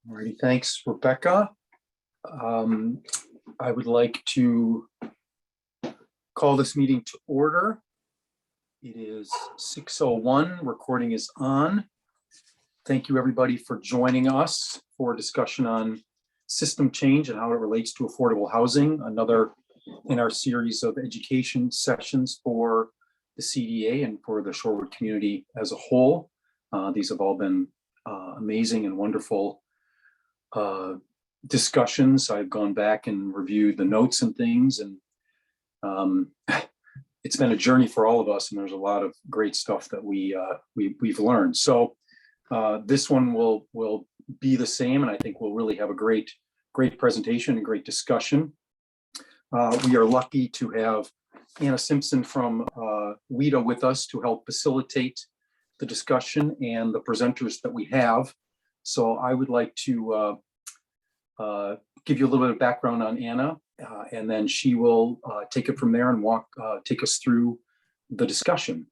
Alrighty, thanks, Rebecca. I would like to call this meeting to order. It is 6:01. Recording is on. Thank you, everybody, for joining us for a discussion on system change and how it relates to affordable housing, another in our series of education sessions for the CDA and for the Shorewood community as a whole. These have all been amazing and wonderful discussions. I've gone back and reviewed the notes and things, and it's been a journey for all of us, and there's a lot of great stuff that we've learned. So this one will be the same, and I think we'll really have a great presentation and great discussion. We are lucky to have Anna Simpson from WIDA with us to help facilitate the discussion and the presenters that we have. So I would like to give you a little bit of background on Anna, and then she will take it from there and take us through the discussion.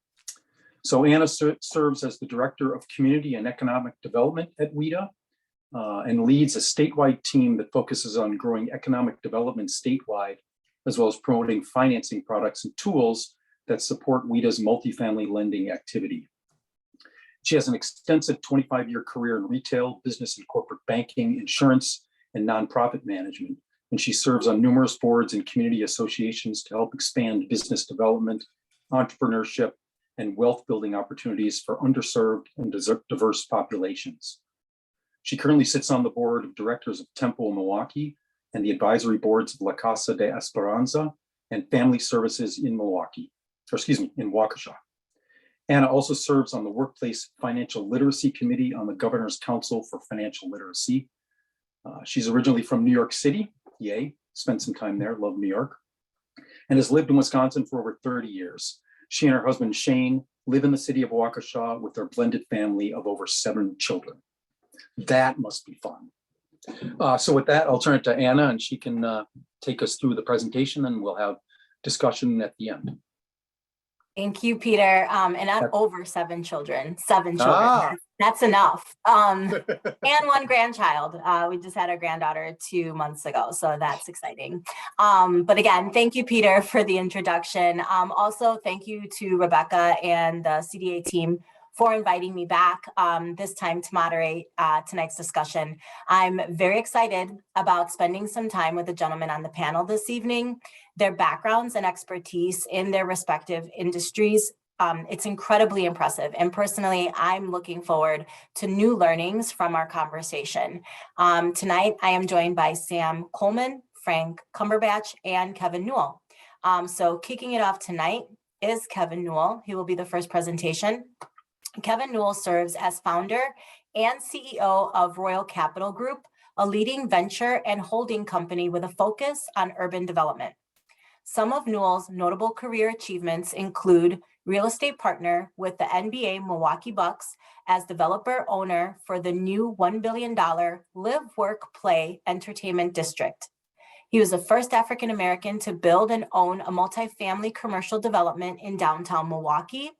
So Anna serves as the Director of Community and Economic Development at WIDA and leads a statewide team that focuses on growing economic development statewide, as well as promoting financing products and tools that support WIDA's multifamily lending activity. She has an extensive 25-year career in retail, business and corporate banking, insurance, and nonprofit management. And she serves on numerous boards and community associations to help expand business development, entrepreneurship, and wealth building opportunities for underserved and diverse populations. She currently sits on the board of directors of Temple Milwaukee and the advisory boards of La Casa de Esperanza and Family Services in Waukesha. Anna also serves on the Workplace Financial Literacy Committee on the Governor's Council for Financial Literacy. She's originally from New York City, yay, spent some time there, love New York, and has lived in Wisconsin for over 30 years. She and her husband, Shane, live in the city of Waukesha with their blended family of over 7 children. That must be fun. So with that, I'll turn it to Anna, and she can take us through the presentation, and we'll have discussion at the end. Thank you, Peter. And not over 7 children, 7 children. That's enough. And 1 grandchild. We just had our granddaughter 2 months ago, so that's exciting. But again, thank you, Peter, for the introduction. Also, thank you to Rebecca and the CDA team for inviting me back this time to moderate tonight's discussion. I'm very excited about spending some time with the gentlemen on the panel this evening. Their backgrounds and expertise in their respective industries, it's incredibly impressive. And personally, I'm looking forward to new learnings from our conversation. Tonight, I am joined by Sam Coleman, Frank Cumberbatch, and Kevin Newell. So kicking it off tonight is Kevin Newell. He will be the first presentation. Kevin Newell serves as founder and CEO of Royal Capital Group, a leading venture and holding company with a focus on urban development. Some of Newell's notable career achievements include real estate partner with the NBA Milwaukee Bucks as developer owner for the new $1 billion Live, Work, Play Entertainment District. He was the first African American to build and own a multifamily commercial development in downtown Milwaukee.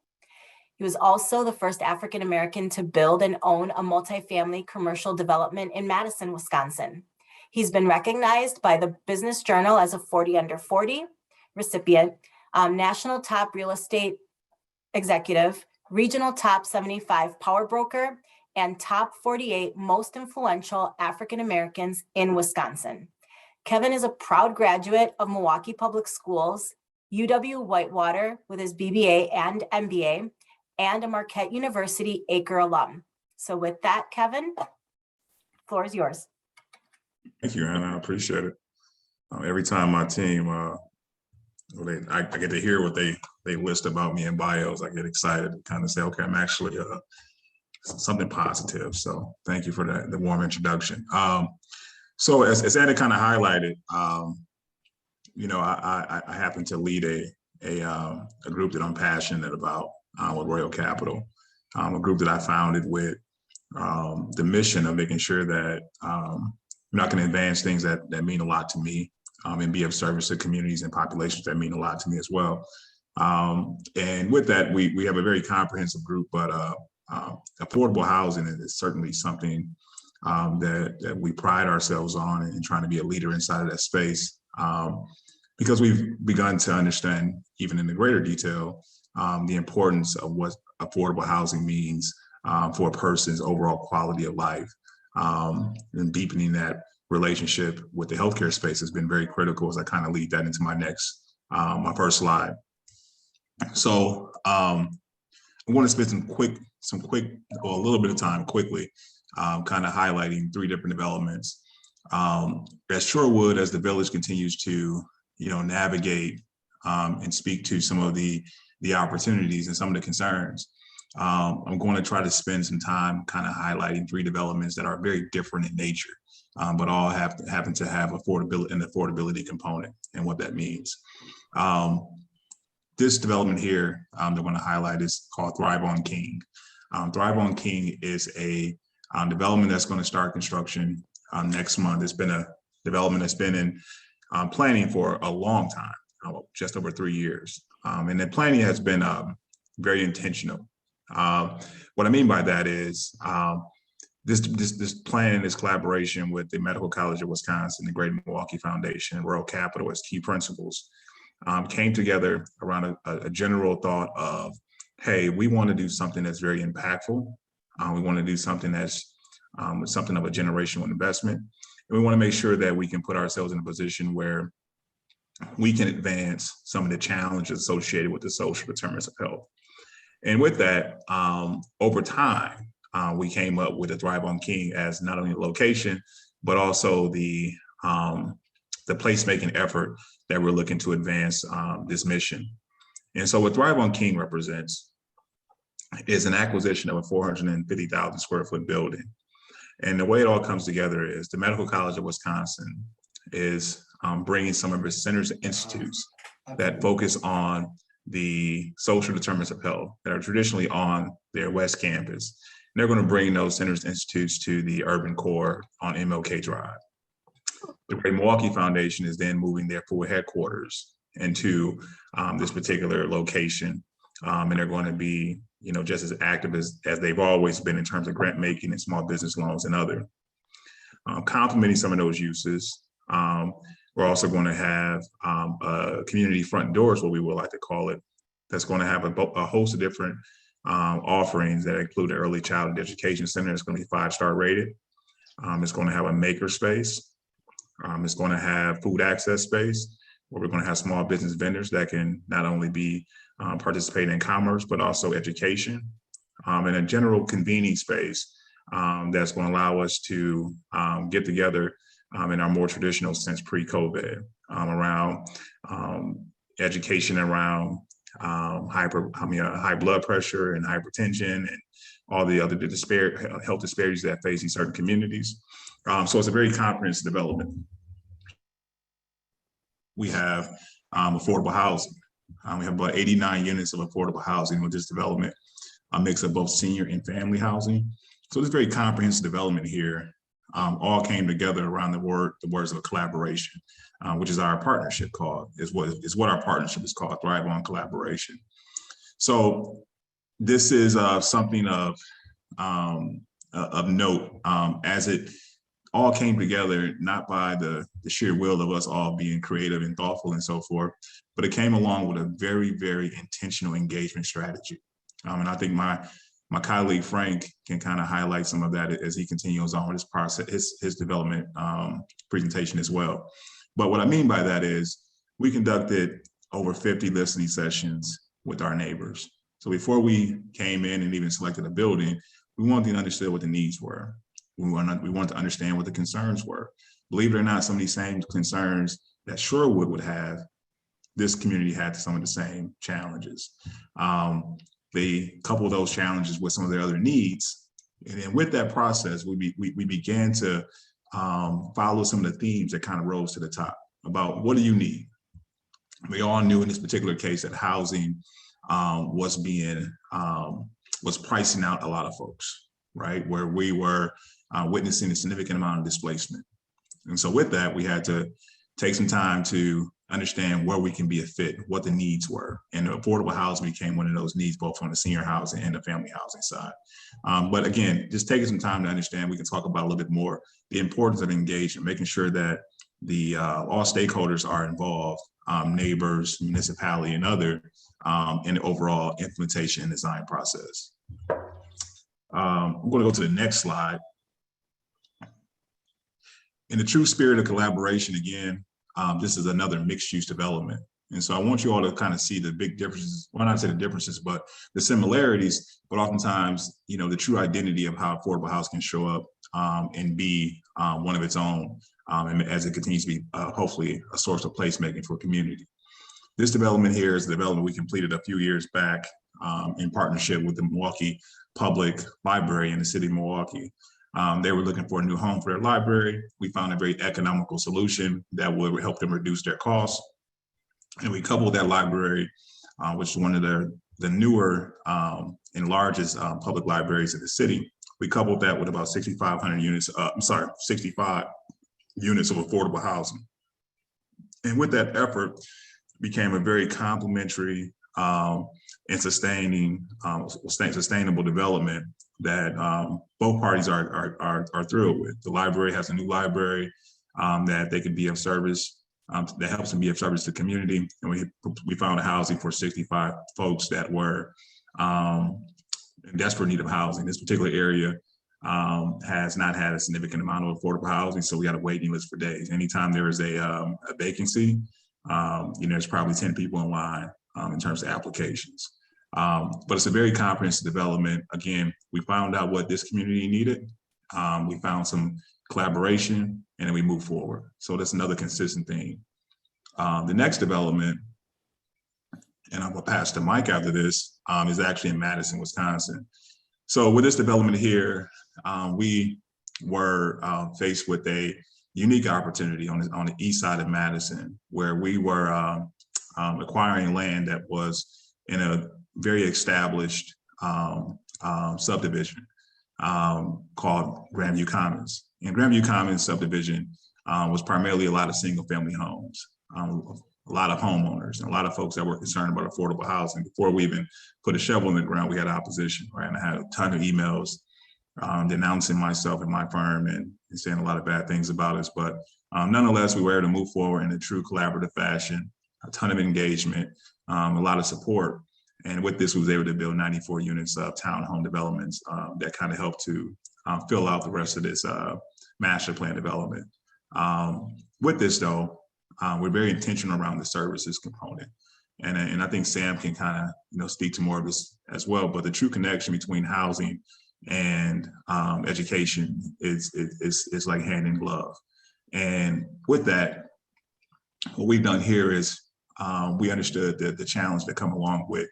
He was also the first African American to build and own a multifamily commercial development in Madison, Wisconsin. He's been recognized by the Business Journal as a 40 under 40 recipient, National Top Real Estate Executive, Regional Top 75 Power Broker, and Top 48 Most Influential African Americans in Wisconsin. Kevin is a proud graduate of Milwaukee Public Schools, UW-Whitewater with his BBA and MBA, and a Marquette University Acre alum. So with that, Kevin, the floor is yours. Thank you, Anna. I appreciate it. Every time my team, I get to hear what they list about me in bios, I get excited to kind of say, okay, I'm actually something positive. So thank you for that, the warm introduction. So as Anna kind of highlighted, you know, I happen to lead a group that I'm passionate about with Royal Capital, a group that I founded with the mission of making sure that I can advance things that mean a lot to me and be of service to communities and populations that mean a lot to me as well. And with that, we have a very comprehensive group, but affordable housing is certainly something that we pride ourselves on and trying to be a leader inside of that space. Because we've begun to understand, even in the greater detail, the importance of what affordable housing means for a person's overall quality of life. And deepening that relationship with the healthcare space has been very critical as I kind of lead that into my first slide. So I want to spend a little bit of time quickly, kind of highlighting 3 different developments. As Shorewood, as the village continues to, navigate and speak to some of the opportunities and some of the concerns, I'm going to try to spend some time kind of highlighting 3 developments that are very different in nature, but all happen to have an affordability component and what that means. This development here that I want to highlight is called Thrive on King. Thrive on King is a development that's going to start construction next month. It's been a development that's been in planning for a long time, just over 3 years. And the planning has been very intentional. What I mean by that is this plan, this collaboration with the Medical College of Wisconsin, the Greater Milwaukee Foundation, and Rural Capital as key principals, came together around a general thought of, hey, we want to do something that's very impactful. We want to do something that's something of a generational investment. And we want to make sure that we can put ourselves in a position where we can advance some of the challenges associated with the social determinants of health. And with that, over time, we came up with a Thrive on King as not only a location, but also the placemaking effort that we're looking to advance this mission. And so what Thrive on King represents is an acquisition of a 450,000 square foot building. And the way it all comes together is the Medical College of Wisconsin is bringing some of its centers and institutes that focus on the social determinants of health that are traditionally on their West Campus. And they're going to bring those centers and institutes to the urban core on MLK Drive. The Great Milwaukee Foundation is then moving their full headquarters into this particular location. And they're going to be, just as active as they've always been in terms of grant making and small business loans and other. Complementing some of those uses, we're also going to have a community front doors, what we would like to call it, that's going to have a host of different offerings that include an early childhood education center. It's going to be 5-star rated. It's going to have a maker space. It's going to have food access space, where we're going to have small business vendors that can not only be participating in commerce, but also education, and a general convening space that's going to allow us to get together in our more traditional sense pre-COVID around education around high blood pressure and hypertension and all the other health disparities that face in certain communities. So it's a very comprehensive development. We have affordable housing. We have about 89 units of affordable housing with this development, a mix of both senior and family housing. So this very comprehensive development here all came together around the words of collaboration, which is our partnership is what our partnership is called, Thrive on Collaboration. So this is something of note as it all came together, not by the sheer will of us all being creative and thoughtful and so forth, but it came along with a very, very intentional engagement strategy. And I think my colleague Frank can kind of highlight some of that as he continues on with his process, his development presentation as well. But what I mean by that is we conducted over 50 listening sessions with our neighbors. So before we came in and even selected a building, we wanted to understand what the needs were. We want to understand what the concerns were. Believe it or not, some of these same concerns that Shorewood would have, this community had some of the same challenges. They couple those challenges with some of their other needs. And then with that process, we began to follow some of the themes that kind of rose to the top about what do you need? We all knew in this particular case that housing was pricing out a lot of folks, right? Where we were witnessing a significant amount of displacement. And so with that, we had to take some time to understand where we can be a fit, what the needs were. And affordable housing became one of those needs, both on the senior housing and the family housing side. But again, just taking some time to understand, we can talk about a little bit more the importance of engagement, making sure that all stakeholders are involved, neighbors, municipality, and other in the overall implementation and design process. I'm going to go to the next slide. In the true spirit of collaboration, again, this is another mixed use development. And so I want you all to kind of see the big differences, well, not say the differences, but the similarities, but oftentimes, you know, the true identity of how affordable housing can show up and be one of its own, and as it continues to be hopefully a source of placemaking for community. This development here is the development we completed a few years back in partnership with the Milwaukee Public Library in the city of Milwaukee. They were looking for a new home for their library. We found a very economical solution that would help them reduce their costs. And we coupled that library, which is one of the newer and largest public libraries in the city. We coupled that with about 6,500 units, 65 units of affordable housing. And with that effort, became a very complementary and sustainable development that both parties are thrilled with. The library has a new library that they can be of service, that helps them be of service to the community. And we found a housing for 65 folks that were in desperate need of housing. This particular area has not had a significant amount of affordable housing, so we got a waiting list for days. Anytime there is a vacancy, you know, there's probably 10 people in line in terms of applications. But it's a very comprehensive development. Again, we found out what this community needed. We found some collaboration, and then we moved forward. So that's another consistent theme. The next development, and I'm gonna pass to Mike after this, is actually in Madison, Wisconsin. So with this development here, we were faced with a unique opportunity on the east side of Madison, where we were acquiring land that was in a very established subdivision called Grandview Commons. And Grandview Commons subdivision was primarily a lot of single family homes, a lot of homeowners, and a lot of folks that were concerned about affordable housing. Before we even put a shovel in the ground, we had opposition, right? And I had a ton of emails denouncing myself and my firm and saying a lot of bad things about us. But nonetheless, we were able to move forward in a true collaborative fashion, a ton of engagement, a lot of support. And with this, we was able to build 94 units of townhome developments that kind of helped to fill out the rest of this master plan development. With this though, we're very intentional around the services component. And I think Sam can kind of speak to more of this as well, but the true connection between housing and education is like hand in glove. And with that, what we've done here is we understood the challenge that come along with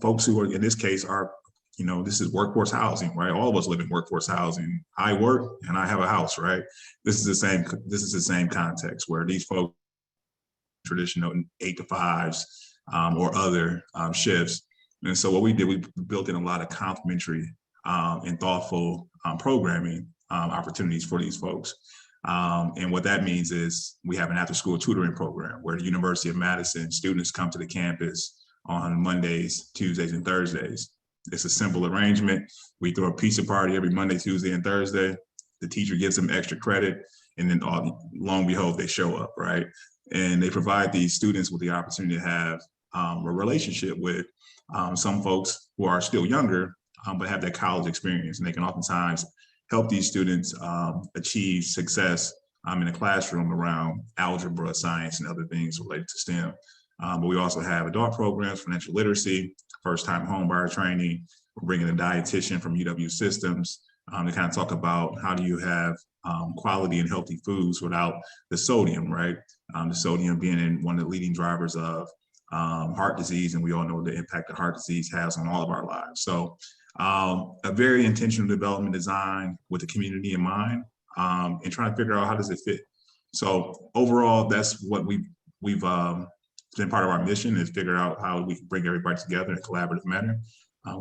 folks who are, in this case, are, this is workforce housing, right? All of us live in workforce housing. I work and I have a house, right? This is the same context where these folks, traditional 8 to 5s or other shifts. And so what we did, we built in a lot of complementary and thoughtful programming opportunities for these folks. And what that means is we have an after-school tutoring program where the University of Madison students come to the campus on Mondays, Tuesdays, and Thursdays. It's a simple arrangement. We throw a pizza party every Monday, Tuesday, and Thursday. The teacher gives them extra credit, and then long and behold, they show up, right? And they provide these students with the opportunity to have a relationship with some folks who are still younger, but have that college experience. And they can oftentimes help these students achieve success in the classroom around algebra, science, and other things related to STEM. But we also have adult programs, financial literacy, first-time home buyer training. We're bringing a dietitian from UW Systems to kind of talk about how do you have quality and healthy foods without the sodium, right? The sodium being in one of the leading drivers of heart disease, and we all know the impact that heart disease has on all of our lives. So a very intentional development design with the community in mind, and trying to figure out how does it fit. So overall, that's what we've been part of our mission, is figure out how we can bring everybody together in a collaborative manner.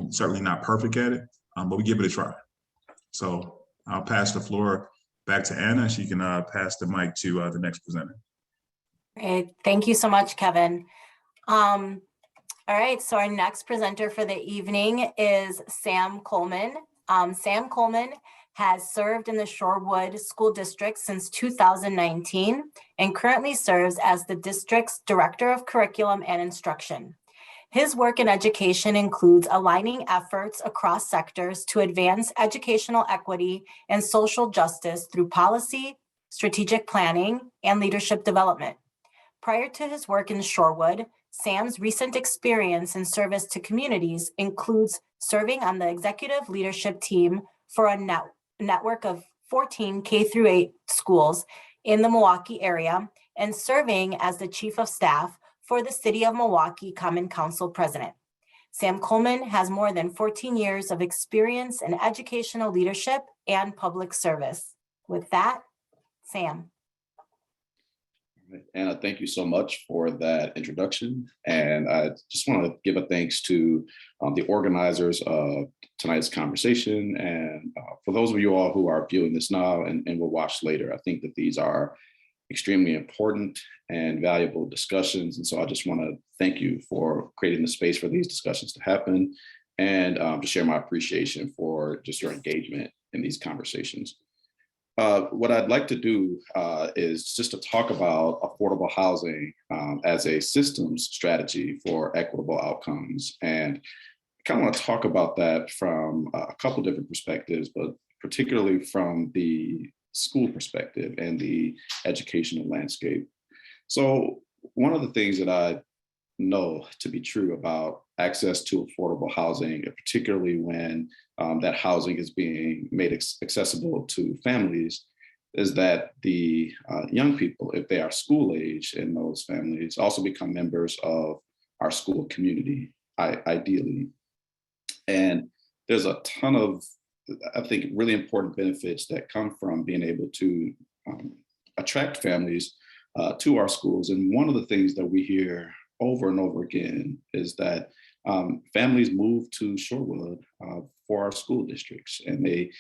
Certainly not perfect at it, but we give it a try. So I'll pass the floor back to Anna. She can pass the mic to the next presenter. Great. Thank you so much, Kevin. All right, so our next presenter for the evening is Sam Coleman. Sam Coleman has served in the Shorewood School District since 2019 and currently serves as the district's Director of Curriculum and Instruction. His work in education includes aligning efforts across sectors to advance educational equity and social justice through policy, strategic planning, and leadership development. Prior to his work in Shorewood, Sam's recent experience in service to communities includes serving on the executive leadership team for a network of 14 K-8 schools in the Milwaukee area and serving as the chief of staff for the City of Milwaukee Common Council president. Sam Coleman has more than 14 years of experience in educational leadership and public service. With that, Sam. Anna, thank you so much for that introduction. And I just want to give a thanks to the organizers of tonight's conversation. And for those of you all who are viewing this now and will watch later, I think that these are extremely important and valuable discussions. And so I just want to thank you for creating the space for these discussions to happen and to share my appreciation for just your engagement in these conversations. What I'd like to do is just to talk about affordable housing as a systems strategy for equitable outcomes. And I kind of want to talk about that from a couple different perspectives, but particularly from the school perspective and the educational landscape. So one of the things that I know to be true about access to affordable housing, particularly when that housing is being made accessible to families, is that the young people, if they are school age in those families, also become members of our school community, ideally. And there's a ton of, I think, really important benefits that come from being able to attract families to our schools. And one of the things that we hear over and over again is that families move to Shorewood for our school districts, and they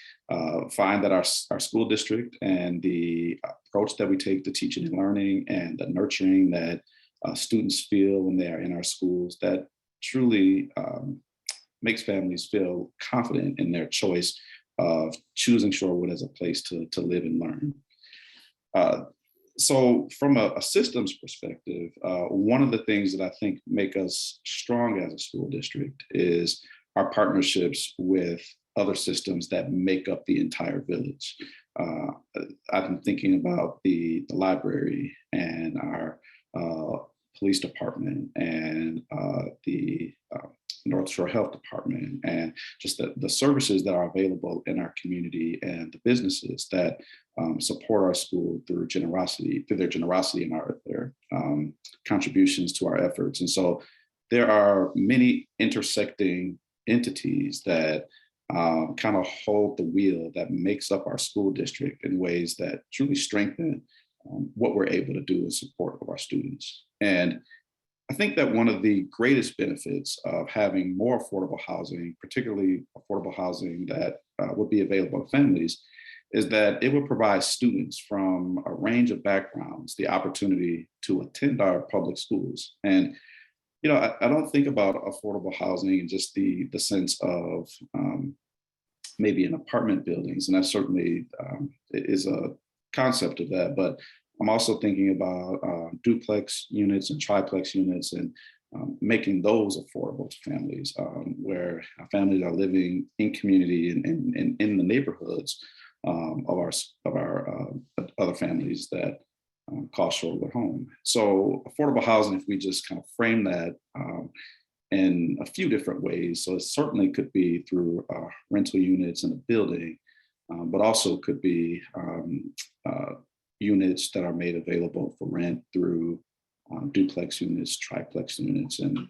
find that our school district and the approach that we take to teaching and learning and the nurturing that students feel when they are in our schools, that truly makes families feel confident in their choice of choosing Shorewood as a place to live and learn. So from a systems perspective, one of the things that I think make us strong as a school district is our partnerships with other systems that make up the entire village. I've been thinking about the library and our police department and the North Shore Health Department, and just the services that are available in our community and the businesses that support our school through their generosity and their contributions to our efforts. And so there are many intersecting entities that kind of hold the wheel that makes up our school district in ways that truly strengthen what we're able to do in support of our students. And I think that one of the greatest benefits of having more affordable housing, particularly affordable housing that would be available to families, is that it would provide students from a range of backgrounds the opportunity to attend our public schools. And you know, I don't think about affordable housing in just the sense of maybe in apartment buildings, and that certainly is a concept of that, but I'm also thinking about duplex units and triplex units and making those affordable to families, where families are living in community and in the neighborhoods of our other families that call Shorewood home. So affordable housing, if we just kind of frame that in a few different ways, so it certainly could be through rental units in a building, but also could be units that are made available for rent through duplex units, triplex units, and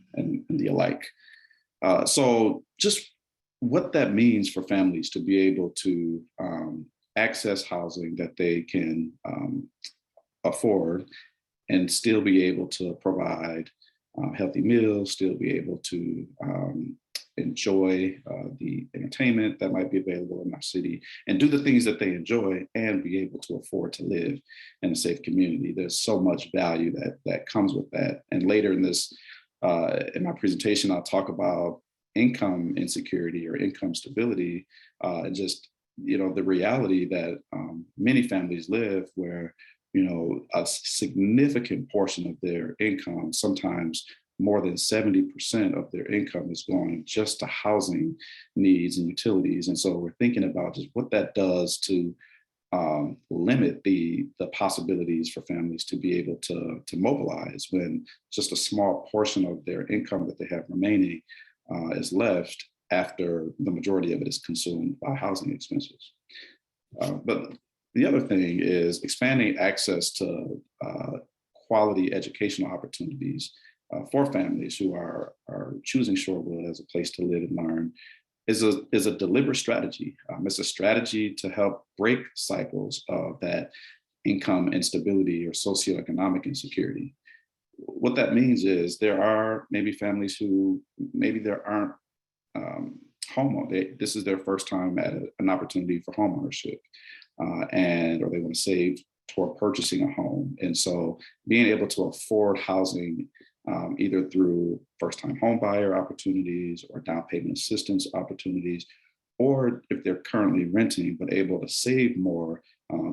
the alike. So just what that means for families to be able to access housing that they can afford and still be able to provide healthy meals, still be able to enjoy the entertainment that might be available in our city and do the things that they enjoy and be able to afford to live in a safe community. There's so much value that comes with that. And later in this, in my presentation, I'll talk about income insecurity or income stability, and just, the reality that many families live where, a significant portion of their income, sometimes more than 70% of their income, is going just to housing needs and utilities. And so we're thinking about just what that does to limit the possibilities for families to be able to mobilize when just a small portion of their income that they have remaining is left after the majority of it is consumed by housing expenses. But the other thing is expanding access to quality educational opportunities for families who are choosing Shorewood as a place to live and learn is a deliberate strategy. It's a strategy to help break cycles of that income instability or socioeconomic insecurity. What that means is there are maybe families who maybe there aren't this is their first time at an opportunity for homeownership, or they want to save toward purchasing a home. And so being able to afford housing either through first-time home buyer opportunities or down payment assistance opportunities, or if they're currently renting but able to save more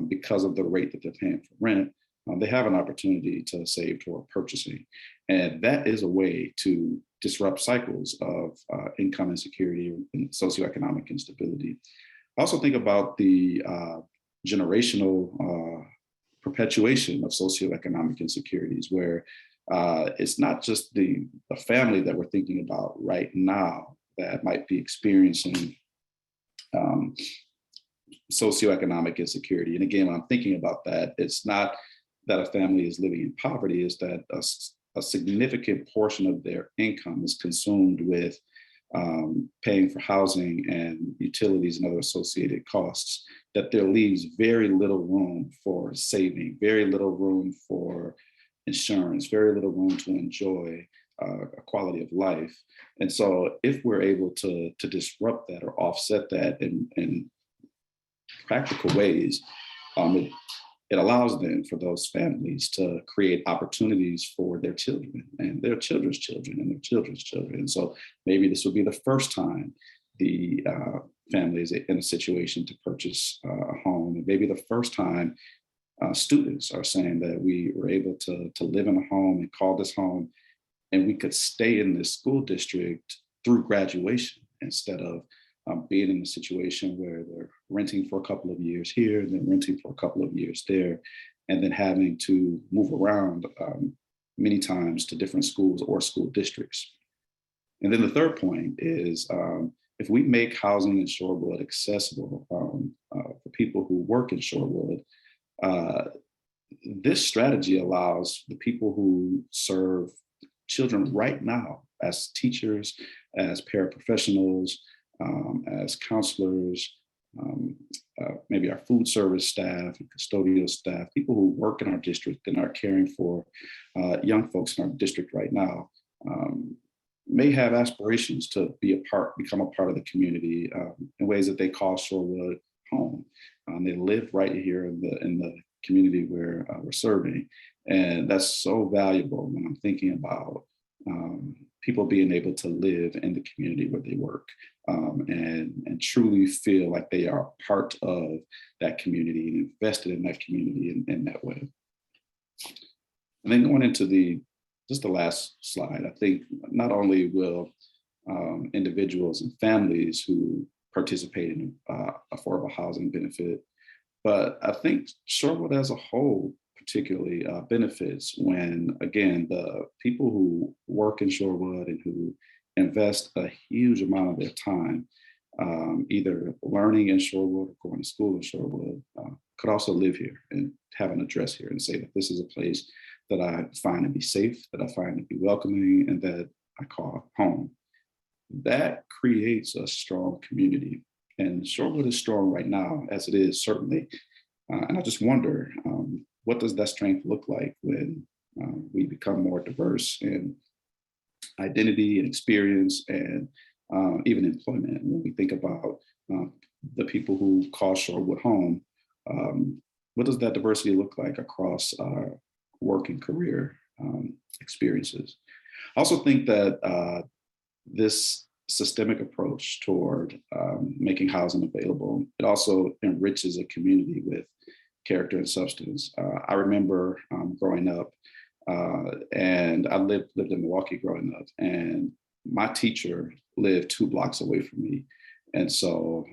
because of the rate that they're paying for rent, they have an opportunity to save toward purchasing. And that is a way to disrupt cycles of income insecurity and socioeconomic instability. I also think about the generational perpetuation of socioeconomic insecurities, where it's not just the family that we're thinking about right now that might be experiencing socioeconomic insecurity. And again, when I'm thinking about that, it's not that a family is living in poverty, is that a significant portion of their income is consumed with paying for housing and utilities and other associated costs, that there leaves very little room for saving, very little room for insurance, very little room to enjoy a quality of life. And so if we're able to disrupt that or offset that in practical ways, it allows then for those families to create opportunities for their children and their children's children and their children's children. And so maybe this will be the first time the family is in a situation to purchase a home. And maybe the first time students are saying that we were able to live in a home and call this home, and we could stay in this school district through graduation instead of being in a situation where they're renting for a couple of years here and then renting for a couple of years there, and then having to move around many times to different schools or school districts. And then the third point is if we make housing in Shorewood accessible for people who work in Shorewood, this strategy allows the people who serve children right now as teachers, as paraprofessionals, as counselors, maybe our food service staff and custodial staff, people who work in our district and are caring for young folks in our district right now, may have aspirations to become a part of the community in ways that they call Shorewood home. They live right here in the community where we're serving. And that's so valuable when I'm thinking about people being able to live in the community where they work and truly feel like they are part of that community and invested in that community in that way. And then going into just the last slide, I think not only will individuals and families who participate in affordable housing benefit, but I think Shorewood as a whole particularly benefits when, again, the people who work in Shorewood and who invest a huge amount of their time either learning in Shorewood or going to school in Shorewood could also live here and have an address here and say that this is a place that I find to be safe, that I find to be welcoming, and that I call home. That creates a strong community. And Shorewood is strong right now, as it is, certainly. And I just wonder, what does that strength look like when we become more diverse in identity and experience and even employment. When we think about the people who call Shorewood home, what does that diversity look like across our work and career experiences? I also think that this systemic approach toward making housing available, it also enriches a community with character and substance. I remember growing up, and I lived in Milwaukee growing up, and my teacher lived 2 blocks away from me. And so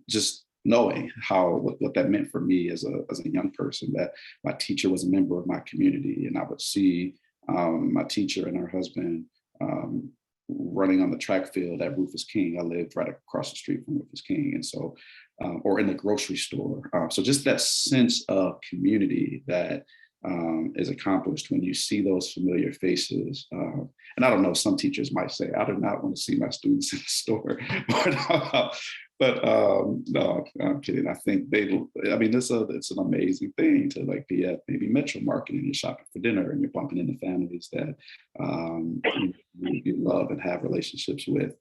just knowing what that meant for me as a young person, that my teacher was a member of my community, and I would see my teacher and her husband running on the track field at Rufus King. I lived right across the street from Rufus King. And so, or in the grocery store. So just that sense of community that is accomplished when you see those familiar faces. And I don't know, some teachers might say, I do not want to see my students in the store. But no, I'm kidding. I think it's an amazing thing to like be at maybe Metro Market and you're shopping for dinner and you're bumping into families that you love and have relationships with.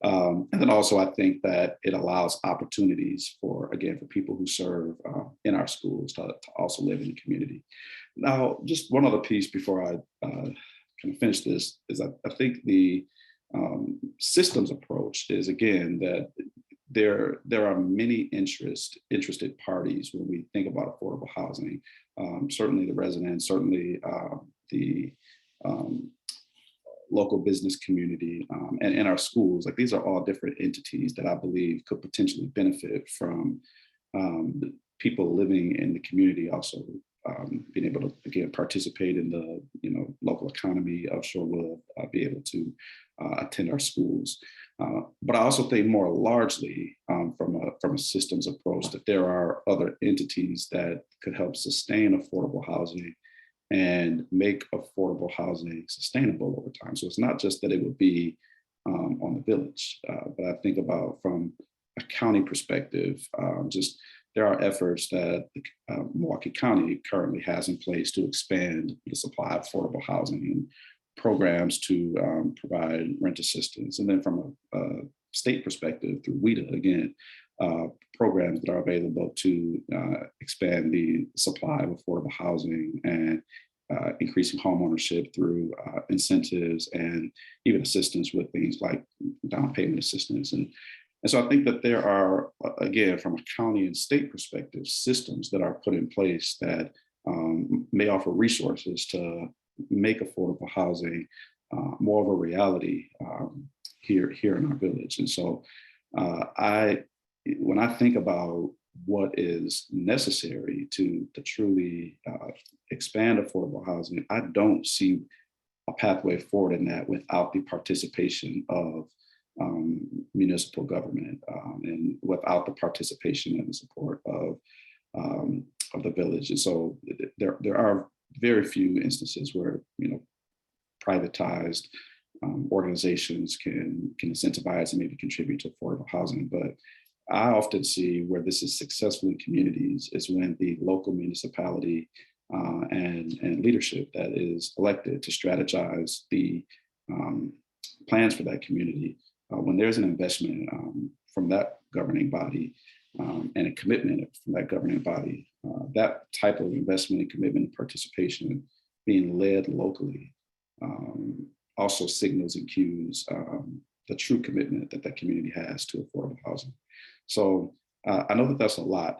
And then also, I think that it allows opportunities for people who serve in our schools to also live in the community. Now, just one other piece before I kind of finish this is I think the systems approach is, again, that there are many interested parties when we think about affordable housing. Certainly the residents, certainly the local business community, and in our schools. Like, these are all different entities that I believe could potentially benefit from people living in the community also being able to, again, participate in the local economy of Shorewood, be able to attend our schools. But I also think more largely from a systems approach that there are other entities that could help sustain affordable housing and make affordable housing sustainable over time. So it's not just that it would be on the village, but I think about from a county perspective, just there are efforts that Milwaukee County currently has in place to expand the supply of affordable housing and programs to provide rent assistance. And then from a state perspective, through WIDA, again, programs that are available to expand the supply of affordable housing and increasing home ownership through incentives and even assistance with things like down payment assistance. And so I think that there are, again, from a county and state perspective, systems that are put in place that may offer resources to make affordable housing more of a reality here in our village. And so when I think about what is necessary to truly expand affordable housing, I don't see a pathway forward in that without the participation of municipal government and without the participation and the support of the village. And so there are very few instances where privatized organizations can incentivize and maybe contribute to affordable housing. But I often see where this is successful in communities is when the local municipality and leadership that is elected to strategize the plans for that community, when there's an investment from that governing body and a commitment from that governing body, that type of investment and commitment and participation being led locally also signals and cues the true commitment that that community has to affordable housing. So I know that that's a lot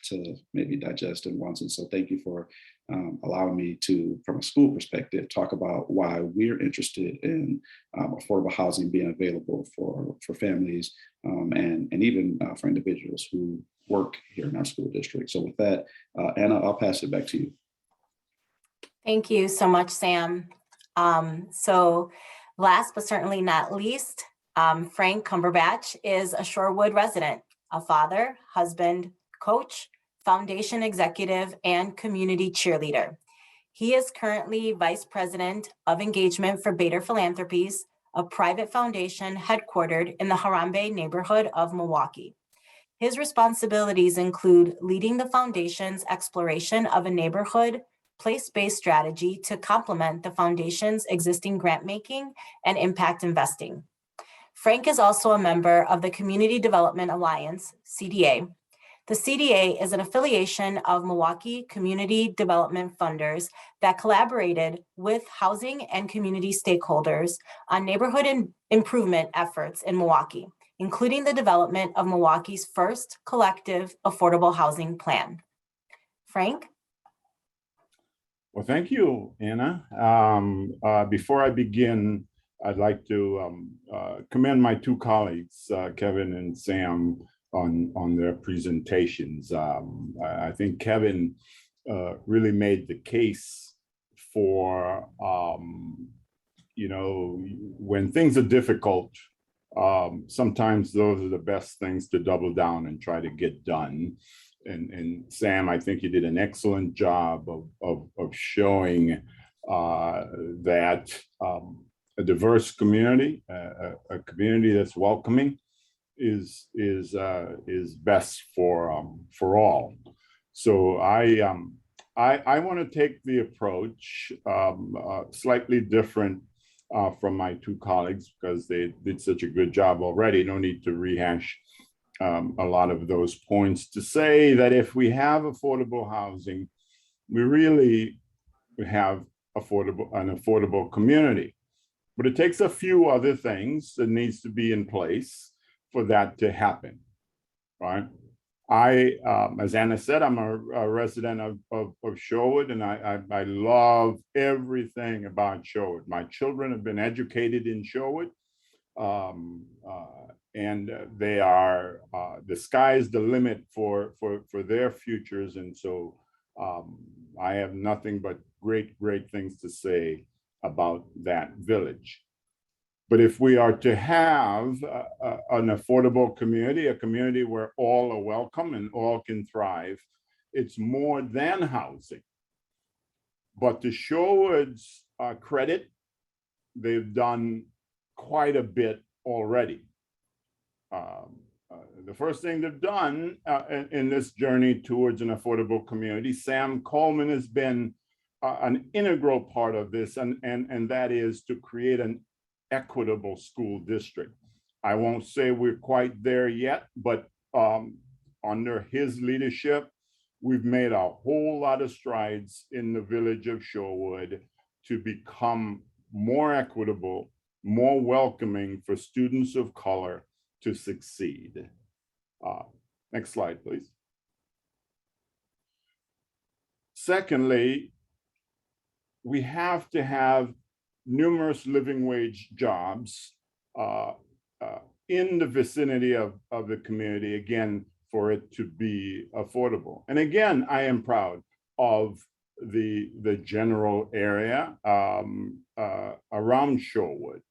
to maybe digest in once. And so thank you for allowing me to, from a school perspective, talk about why we're interested in affordable housing being available for families and even for individuals who work here in our school district. So with that, Anna, I'll pass it back to you. Thank you so much, Sam. So last but certainly not least, Frank Cumberbatch is a Shorewood resident, a father, husband, coach, foundation executive, and community cheerleader. He is currently Vice President of Engagement for Bader Philanthropies, a private foundation headquartered in the Harambe neighborhood of Milwaukee. His responsibilities include leading the foundation's exploration of a neighborhood place-based strategy to complement the foundation's existing grant making and impact investing. Frank is also a member of the Community Development Alliance, CDA. The CDA is an affiliation of Milwaukee Community Development Funders that collaborated with housing and community stakeholders on neighborhood improvement efforts in Milwaukee, including the development of Milwaukee's first collective affordable housing plan. Frank? Well, thank you, Anna. Before I begin, I'd like to commend my two colleagues, Kevin and Sam, on their presentations. I think Kevin really made the case for, when things are difficult, sometimes those are the best things to double down and try to get done. And Sam, I think you did an excellent job of showing that a diverse community, a community that's welcoming, is best for all. So I want to take the approach slightly different from my two colleagues, because they did such a good job already. No need to rehash a lot of those points, to say that if we have affordable housing, we really have an affordable community. But it takes a few other things that needs to be in place for that to happen, right? As Anna said, I'm a resident of Shorewood, and I love everything about Shorewood. My children have been educated in Shorewood, and they are, the sky is the limit for their futures. And so I have nothing but great things to say about that village. But if we are to have an affordable community, a community where all are welcome and all can thrive, it's more than housing. But to Shorewood's credit, they've done quite a bit already. The first thing they've done in this journey towards an affordable community, Sam Coleman has been an integral part of this, and that is to create an equitable school district. I won't say we're quite there yet, but under his leadership, we've made a whole lot of strides in the village of Shorewood to become more equitable, more welcoming for students of color to succeed. Next slide, please. Secondly, we have to have numerous living wage jobs in the vicinity of the community, again, for it to be affordable. And again, I am proud of the general area around Shorewood.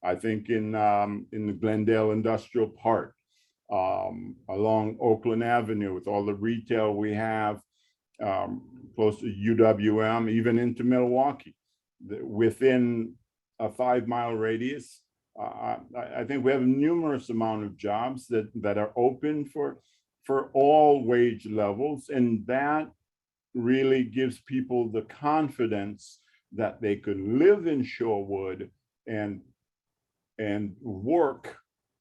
I think in the Glendale Industrial Park, along Oakland Avenue, with all the retail we have, close to UWM, even into Milwaukee, within a 5-mile radius. I think we have numerous amount of jobs that are open for all wage levels, and that really gives people the confidence that they could live in Shorewood and work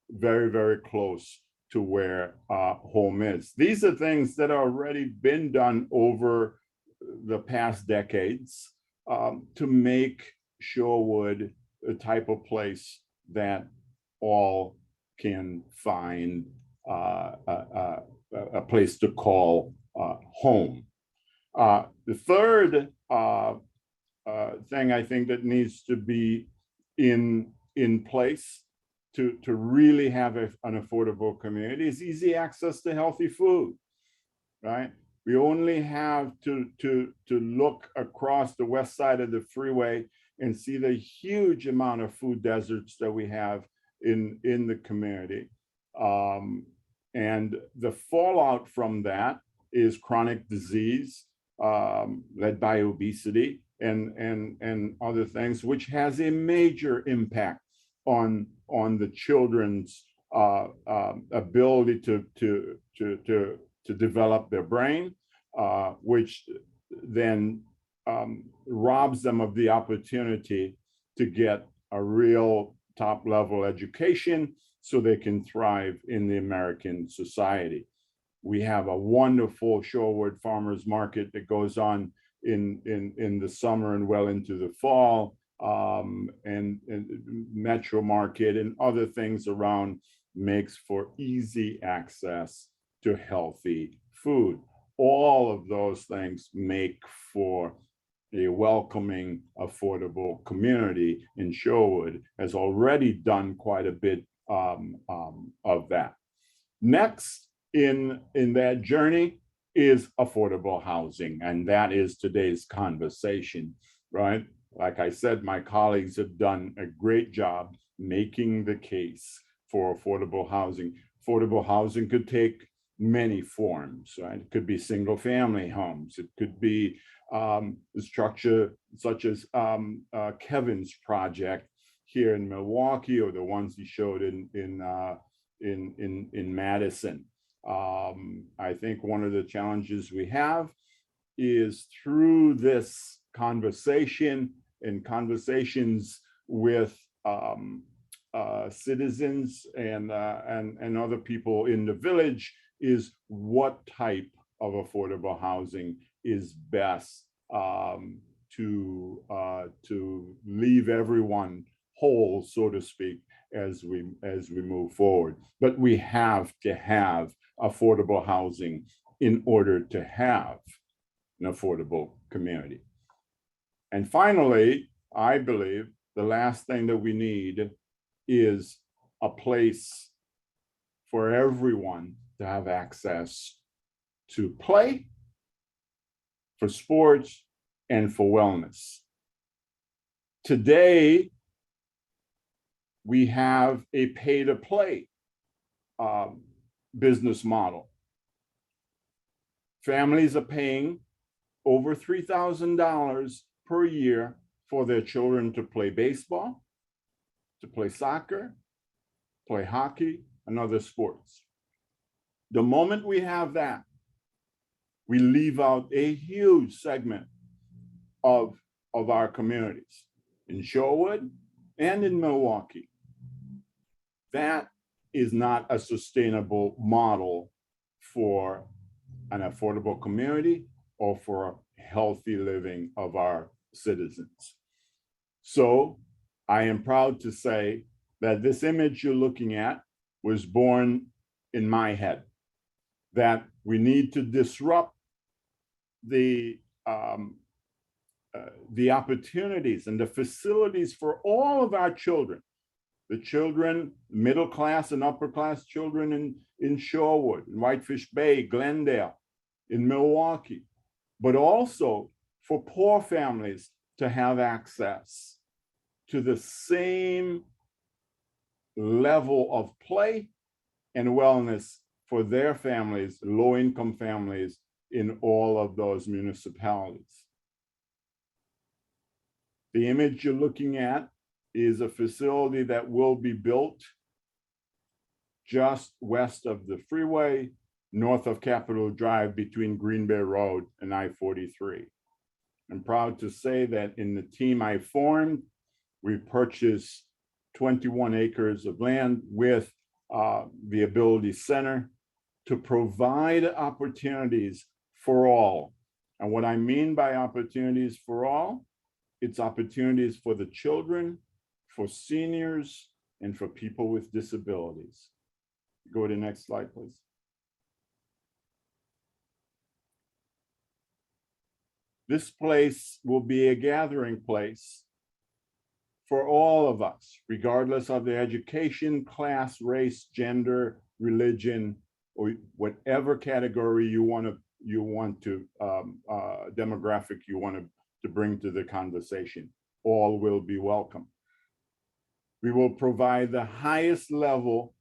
very close to where home is. These are things that have already been done over the past decades to make Shorewood a type of place that all can find a place to call home. The third thing I think that needs to be in place to really have an affordable community is easy access to healthy food, right? We only have to look across the west side of the freeway and see the huge amount of food deserts that we have in the community. And the fallout from that is chronic disease led by obesity and other things, which has a major impact on the children's ability to develop their brain, which then robs them of the opportunity to get a real top level education so they can thrive in the American society. We have a wonderful Shorewood Farmers Market that goes on in the summer and well into the fall, and Metro Market and other things around makes for easy access to healthy food. All of those things make for a welcoming, affordable community, and Shorewood has already done quite a bit of that. Next in that journey is affordable housing, and that is today's conversation, right? Like I said, my colleagues have done a great job making the case for affordable housing. Affordable housing could take many forms, right? It could be single family homes. It could be structure such as Kevin's project here in Milwaukee, or the ones he showed in Madison. I think one of the challenges we have is through this conversation and conversations with citizens and other people in the village is what type of affordable housing is best to leave everyone whole, so to speak, as we move forward. But we have to have affordable housing in order to have an affordable community. And finally, I believe the last thing that we need is a place for everyone to have access to play, for sports, and for wellness. Today, we have a pay-to-play business model. Families are paying over $3,000 per year for their children to play baseball, to play soccer, play hockey, and other sports. The moment we have that, we leave out a huge segment of our communities in Shorewood and in Milwaukee. That is not a sustainable model for an affordable community or for healthy living of our citizens. So I am proud to say that this image you're looking at was born in my head, that we need to disrupt the opportunities and the facilities for all of our children, the children, middle class and upper class children in Shorewood, in Whitefish Bay, Glendale, in Milwaukee, but also for poor families to have access to the same level of play and wellness for their families, low-income families in all of those municipalities. The image you're looking at is a facility that will be built just west of the freeway, north of Capitol Drive, between Green Bay Road and I-43. I'm proud to say that in the team I formed, we purchased 21 acres of land with the Ability Center to provide opportunities for all. And what I mean by opportunities for all, it's opportunities for the children, for seniors, and for people with disabilities. Go to the next slide, please. This place will be a gathering place for all of us, regardless of their education, class, race, gender, religion, or whatever category you want to demographic you want to bring to the conversation. All will be welcome. We will provide the highest level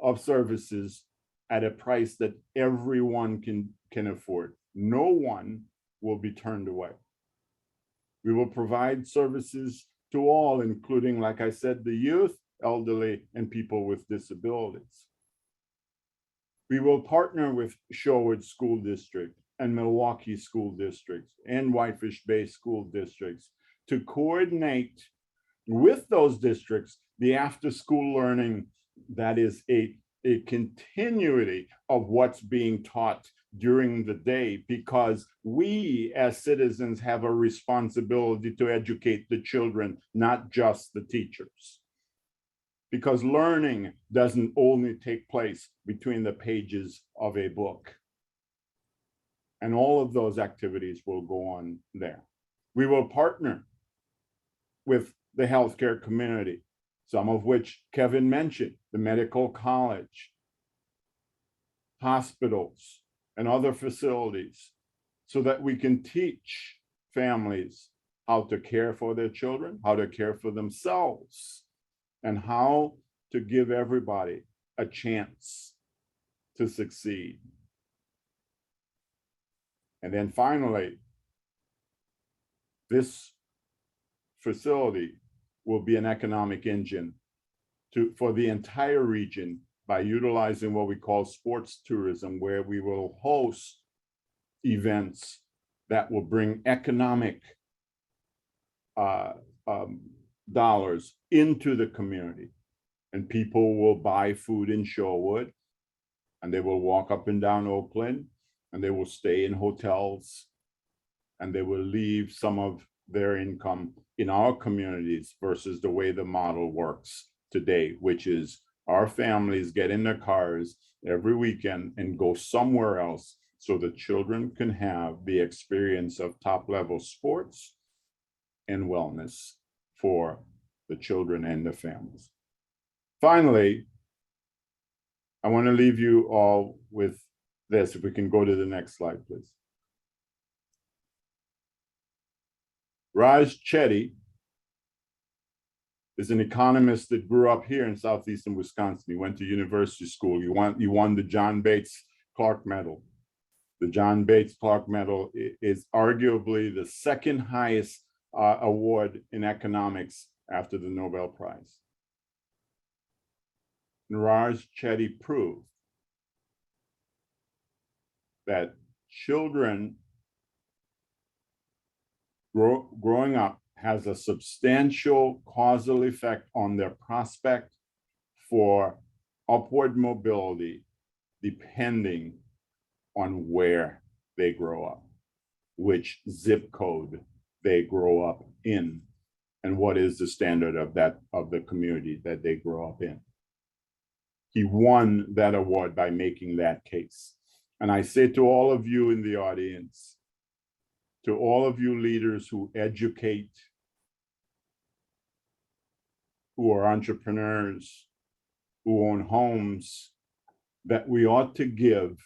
of services at a price that everyone can afford. No one will be turned away. We will provide services to all, including, like I said, the youth, elderly, and people with disabilities. We will partner with Shorewood School District and Milwaukee School Districts and Whitefish Bay School Districts to coordinate with those districts, the after-school learning that is a continuity of what's being taught during the day, because we as citizens have a responsibility to educate the children, not just the teachers. Because learning doesn't only take place between the pages of a book. And all of those activities will go on there. We will partner with the healthcare community, some of which Kevin mentioned, the medical college, hospitals, and other facilities, so that we can teach families how to care for their children, how to care for themselves, and how to give everybody a chance to succeed. And then finally, this facility will be an economic engine for the entire region by utilizing what we call sports tourism, where we will host events that will bring economic dollars into the community. And people will buy food in Shorewood, and they will walk up and down Oakland, and they will stay in hotels, and they will leave some of their income in our communities versus the way the model works today, which is our families get in their cars every weekend and go somewhere else so the children can have the experience of top-level sports and wellness for the children and the families. Finally, I want to leave you all with this. If we can go to the next slide, please. Raj Chetty is an economist that grew up here in southeastern Wisconsin. He went to university school. He won the John Bates Clark Medal. The John Bates Clark Medal is arguably the second highest award in economics after the Nobel Prize. And Raj Chetty proved that children growing up has a substantial causal effect on their prospect for upward mobility, depending on where they grow up, which zip code they grow up in, and what is the standard of the community that they grow up in. He won that award by making that case. And I say to all of you in the audience, to all of you leaders who educate, who are entrepreneurs, who own homes, that we ought to give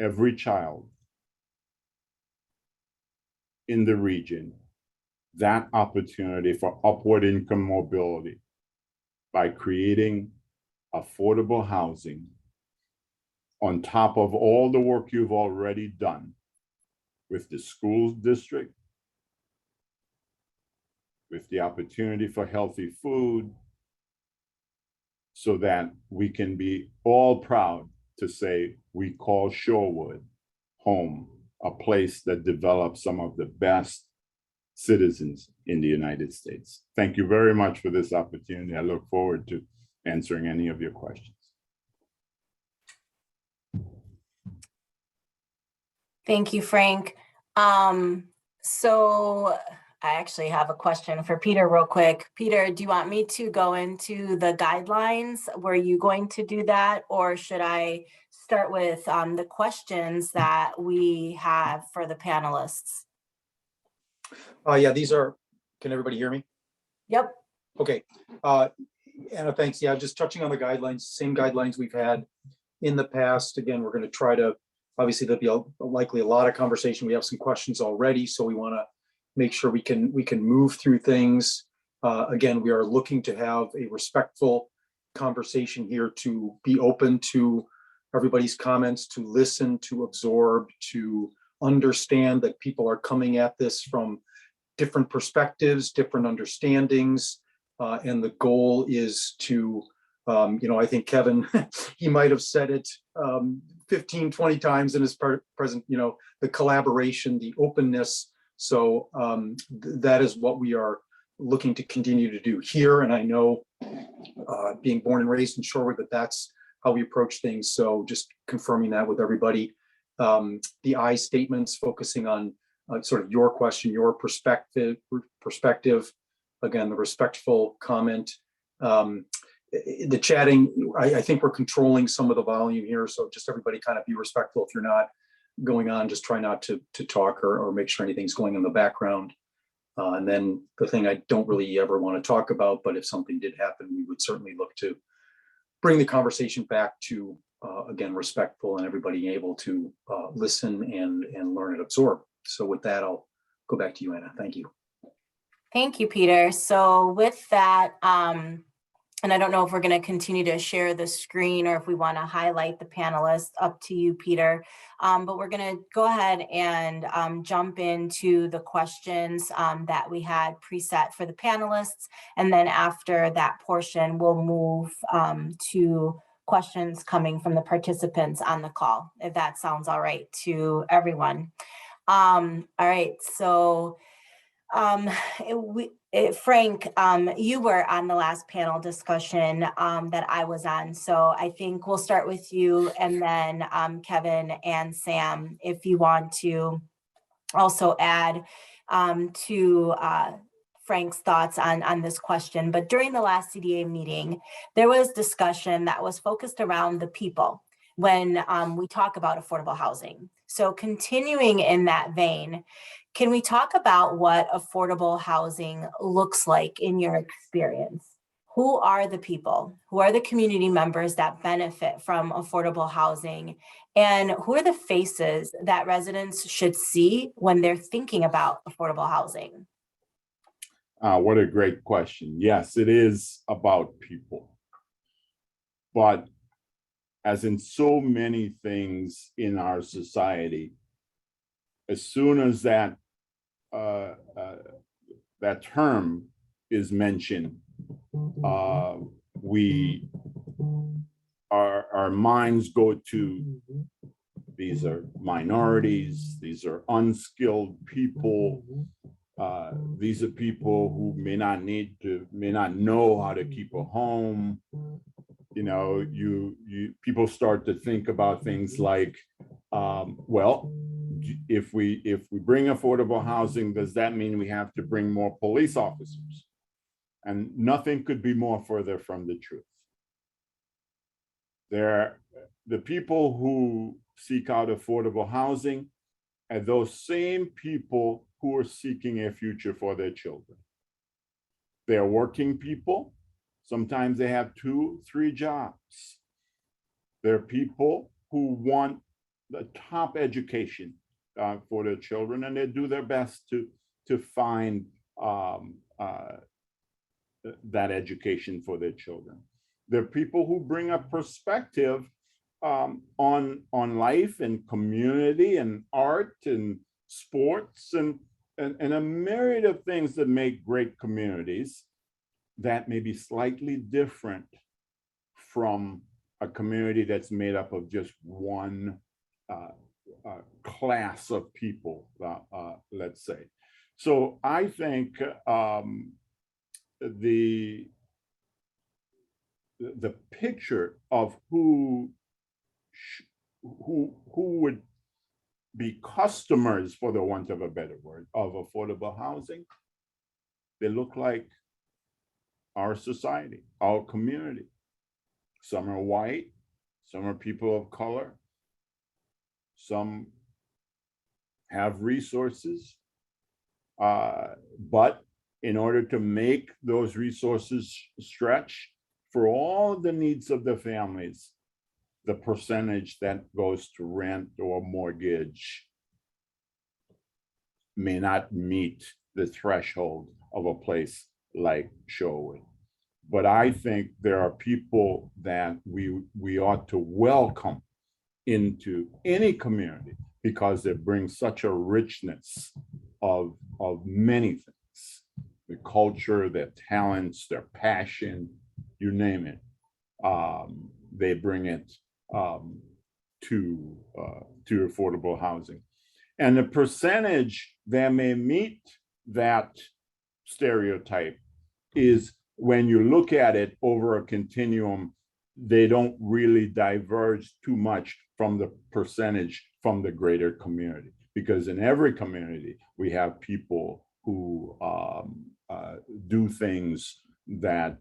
every child in the region that opportunity for upward income mobility by creating affordable housing on top of all the work you've already done with the school district, with the opportunity for healthy food, so that we can be all proud to say we call Shorewood home, a place that develops some of the best citizens in the United States. Thank you very much for this opportunity. I look forward to answering any of your questions. Thank you, Frank. So I actually have a question for Peter real quick. Peter, do you want me to go into the guidelines? Were you going to do that? Or should I start with the questions that we have for the panelists? Yeah, these are, can everybody hear me? Yep. Okay. Anna, thanks. Yeah, just touching on the guidelines, same guidelines we've had in the past. Again, we're going to try to, obviously there'll be likely a lot of conversation. We have some questions already, so we want to make sure we can move through things. Again, we are looking to have a respectful conversation here, to be open to everybody's comments, to listen, to absorb, to understand that people are coming at this from different perspectives, different understandings, and the goal is to, I think Kevin, he might have said it 15, 20 times in his present, the collaboration, the openness. So that is what we are looking to continue to do here. And I know, being born and raised in Shorewood, that's how we approach things. So just confirming that with everybody. The I statements focusing on sort of your question, your perspective. Again, the respectful comment. The chatting, I think we're controlling some of the volume here. So just everybody kind of be respectful. If you're not going on, just try not to talk or make sure anything's going in the background. And then the thing I don't really ever want to talk about, but if something did happen, we would certainly look to bring the conversation back to, again, respectful and everybody able to listen and learn and absorb. So with that, I'll go back to you, Anna. Thank you. Thank you, Peter. So with that, and I don't know if we're going to continue to share the screen or if we want to highlight the panelists, up to you, Peter. But we're going to go ahead and jump into the questions that we had preset for the panelists. And then after that portion, we'll move to questions coming from the participants on the call, if that sounds all right to everyone. All right, so Frank, you were on the last panel discussion that I was on. So I think we'll start with you, and then Kevin and Sam, if you want to also add to Frank's thoughts on this question. But during the last CDA meeting, there was discussion that was focused around the people when we talk about affordable housing. So continuing in that vein, can we talk about what affordable housing looks like in your experience? Who are the people? Who are the community members that benefit from affordable housing? And who are the faces that residents should see when they're thinking about affordable housing? What a great question. Yes, it is about people. But as in so many things in our society, as soon as that term is mentioned, our minds go to, these are minorities, these are unskilled people, these are people who may not know how to keep a home. You know, people start to think about things like, well, if we bring affordable housing, does that mean we have to bring more police officers? And nothing could be more further from the truth. The people who seek out affordable housing are those same people who are seeking a future for their children. They're working people. Sometimes they have 2, 3 jobs. They're people who want the top education for their children, and they do their best to find that education for their children. They're people who bring a perspective on life and community and art and sports and a myriad of things that make great communities that may be slightly different from a community that's made up of just one class of people, let's say. So I think the picture of who would be customers, for the want of a better word, of affordable housing, they look like our society, our community. Some are white, some are people of color, some have resources, but in order to make those resources stretch for all the needs of the families, the percentage that goes to rent or mortgage may not meet the threshold of a place like Shorewood. But I think there are people that we ought to welcome into any community because they bring such a richness of many things, the culture, their talents, their passion, you name it. They bring it to affordable housing. And the percentage that may meet that stereotype is when you look at it over a continuum, they don't really diverge too much from the percentage from the greater community. Because in every community, we have people who do things that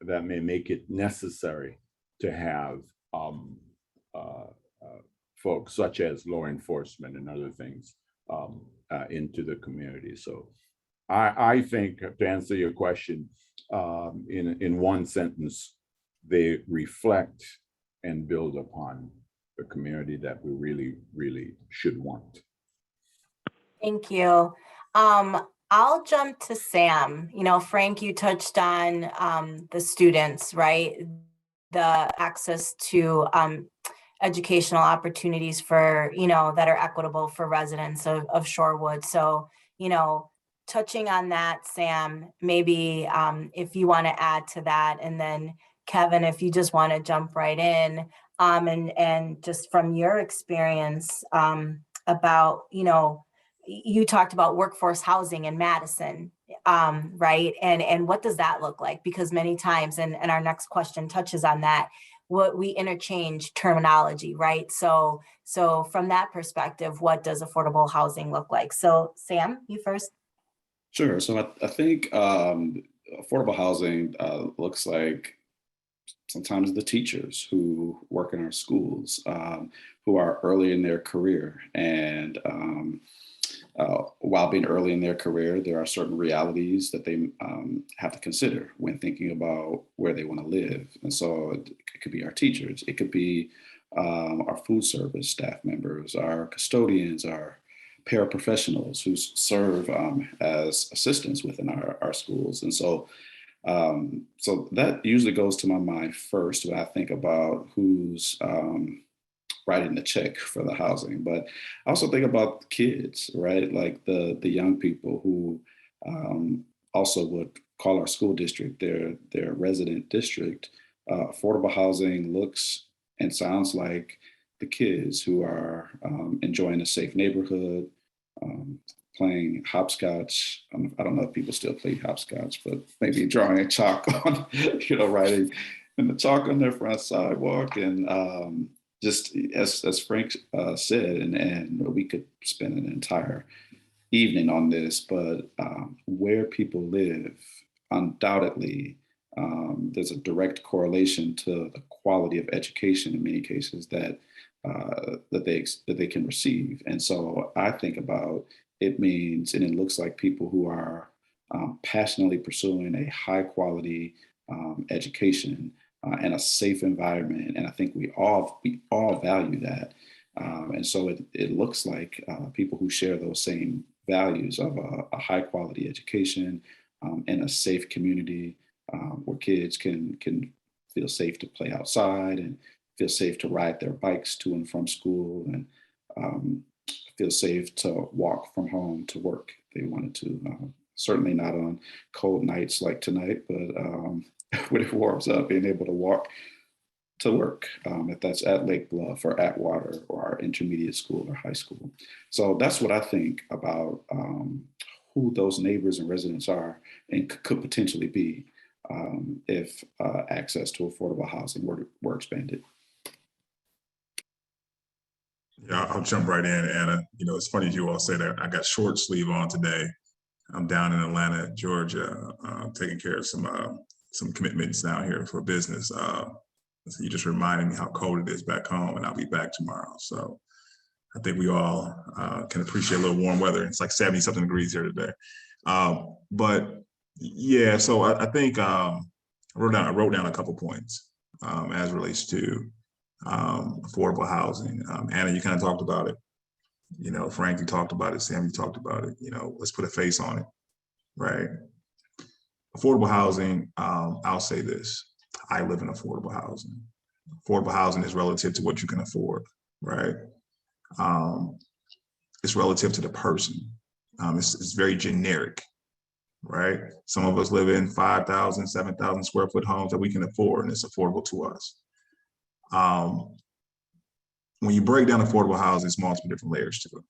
that may make it necessary to have folks such as law enforcement and other things into the community. So I think, to answer your question, in one sentence, they reflect and build upon the community that we really, really should want. Thank you. I'll jump to Sam. You know, Frank, you touched on the students, right? The access to educational opportunities for, you know, that are equitable for residents of Shorewood. So, you know, touching on that, Sam, maybe if you want to add to that, and then Kevin, if you just want to jump right in, and just from your experience about, you know, you talked about workforce housing in Madison, right? And what does that look like? Because many times, and our next question touches on that, what we interchange terminology, right? So from that perspective, what does affordable housing look like? So Sam, you first. Sure. So I think affordable housing looks like sometimes the teachers who work in our schools, who are early in their career. And while being early in their career, there are certain realities that they have to consider when thinking about where they want to live. And so it could be our teachers, it could be our food service staff members, our custodians, our paraprofessionals who serve as assistants within our schools. And so so that usually goes to my mind first when I think about who's writing the check for the housing. But I also think about kids, right? Like the young people who also would call our school district their resident district. Affordable housing looks and sounds like the kids who are enjoying a safe neighborhood, playing hopscotch. I don't know if people still play hopscotch, but maybe drawing a chalk on, writing in the chalk on their front sidewalk. And just as Frank said, and we could spend an entire evening on this, but where people live, undoubtedly, there's a direct correlation to the quality of education in many cases that they can receive. And so I think about it means, and it looks like people who are passionately pursuing a high quality education and a safe environment. And I think we all value that. And so it looks like people who share those same values of a high quality education and a safe community where kids can feel safe to play outside and feel safe to ride their bikes to and from school, and feel safe to walk from home to work if they wanted to. Certainly not on cold nights like tonight, but when it warms up, being able to walk to work, if that's at Lake Bluff or Atwater or our intermediate school or high school. So that's what I think about who those neighbors and residents are and could potentially be if access to affordable housing were expanded. Yeah, I'll jump right in, Anna. It's funny you all say that. I got short sleeve on today. I'm down in Atlanta, Georgia, taking care of some commitments down here for business. So you just reminded me how cold it is back home, and I'll be back tomorrow. So I think we all can appreciate a little warm weather. It's like 70-something degrees here today. But yeah, so I think I wrote down a couple points as relates to affordable housing. Anna, you kind of talked about it. Frank, you talked about it. Sam, you talked about it. Let's put a face on it, right? Affordable housing, I'll say this. I live in affordable housing. Affordable housing is relative to what you can afford, right? It's relative to the person. It's very generic, right? Some of us live in 5,000, 7,000 square foot homes that we can afford, and it's affordable to us. When you break down affordable housing, it's multiple different layers to it.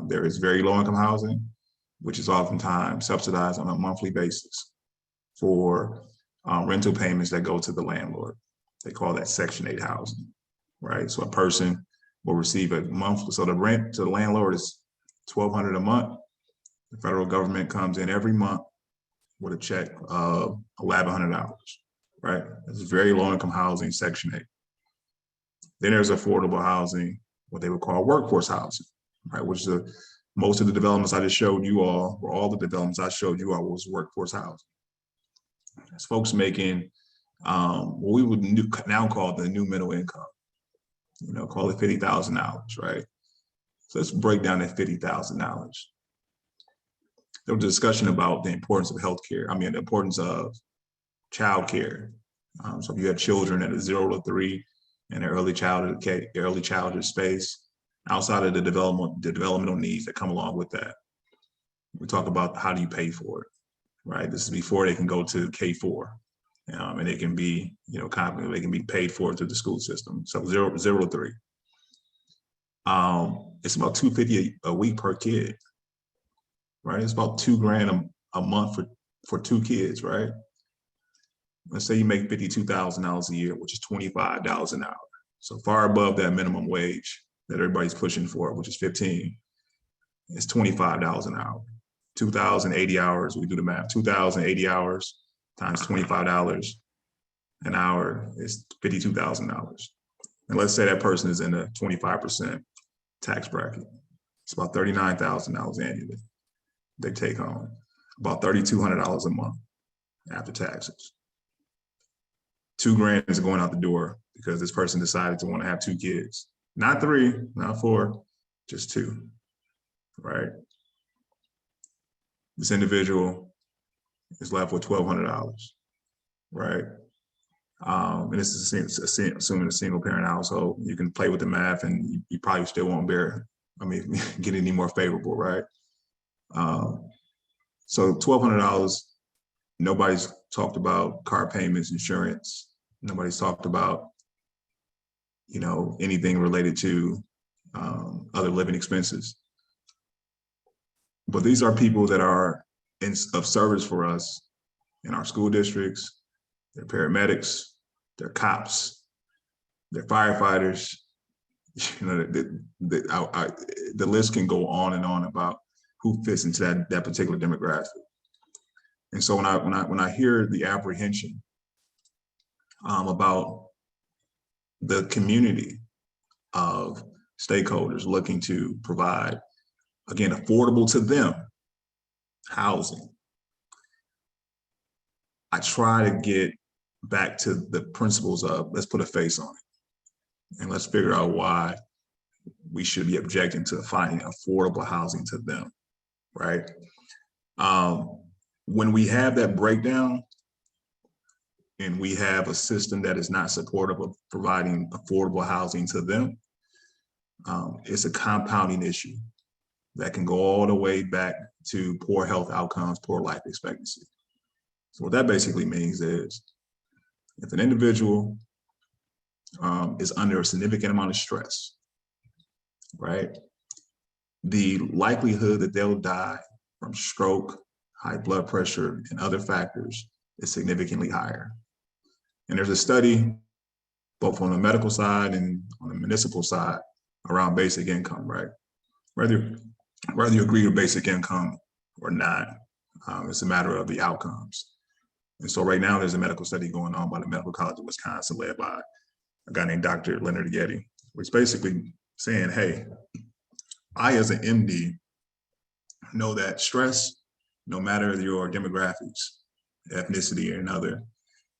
There is very low income housing. which is oftentimes subsidized on a monthly basis for rental payments that go to the landlord. They call that Section 8 housing, right? So a person will receive a month. So the rent to the landlord is $1,200 a month. The federal government comes in every month with a check of $1,100, right? This is very low income housing, Section 8. Then there's affordable housing, what they would call workforce housing, right? Which is most of the developments I just showed you all, or all the developments I showed you all, was workforce housing. That's folks making what we would now call the new middle income, call it $50,000, right? So let's break down that $50,000. There was a discussion about the importance of healthcare. I mean, the importance of childcare. So if you have children that are 0 to 3 in their early childhood space, outside of the developmental needs that come along with that, we talk about how do you pay for it, right? This is before they can go to K4, and they can be, they can be paid for through the school system. So 0 to 3. It's about $250 a week per kid, right? It's about $2,000 a month for 2 kids, right? Let's say you make $52,000 a year, which is $25 an hour. So far above that minimum wage that everybody's pushing for, which is 15. It's $25 an hour. 2,080 hours, we do the math, 2,080 hours times $25 an hour is $52,000. And let's say that person is in a 25% tax bracket. It's about $39,000 annually. They take home about $3,200 a month after taxes. $2,000 is going out the door because this person decided to want to have 2 kids, not 3, not 4, just 2, right? This individual is left with $1,200, right? And this is assuming a single parent household. You can play with the math and you probably still won't get any more favorable, right? So $1,200, nobody's talked about car payments, insurance. Nobody's talked about, anything related to other living expenses. But these are people that are of service for us in our school districts. They're paramedics, they're cops, they're firefighters. The list can go on and on about who fits into that particular demographic. And so when I hear the apprehension about the community of stakeholders looking to provide, again, affordable to them housing, I try to get back to the principles of let's put a face on it and let's figure out why we should be objecting to finding affordable housing to them, right? When we have that breakdown and we have a system that is not supportive of providing affordable housing to them, it's a compounding issue that can go all the way back to poor health outcomes, poor life expectancy. So what that basically means is if an individual is under a significant amount of stress, right, the likelihood that they'll die from stroke, high blood pressure, and other factors is significantly higher. And there's a study both on the medical side and on the municipal side around basic income, right? Whether you agree with basic income or not, it's a matter of the outcomes. And so right now there's a medical study going on by the Medical College of Wisconsin led by a guy named Dr. Leonard Getty, which is basically saying, hey, I as an MD know that stress, no matter your demographics, ethnicity, or another,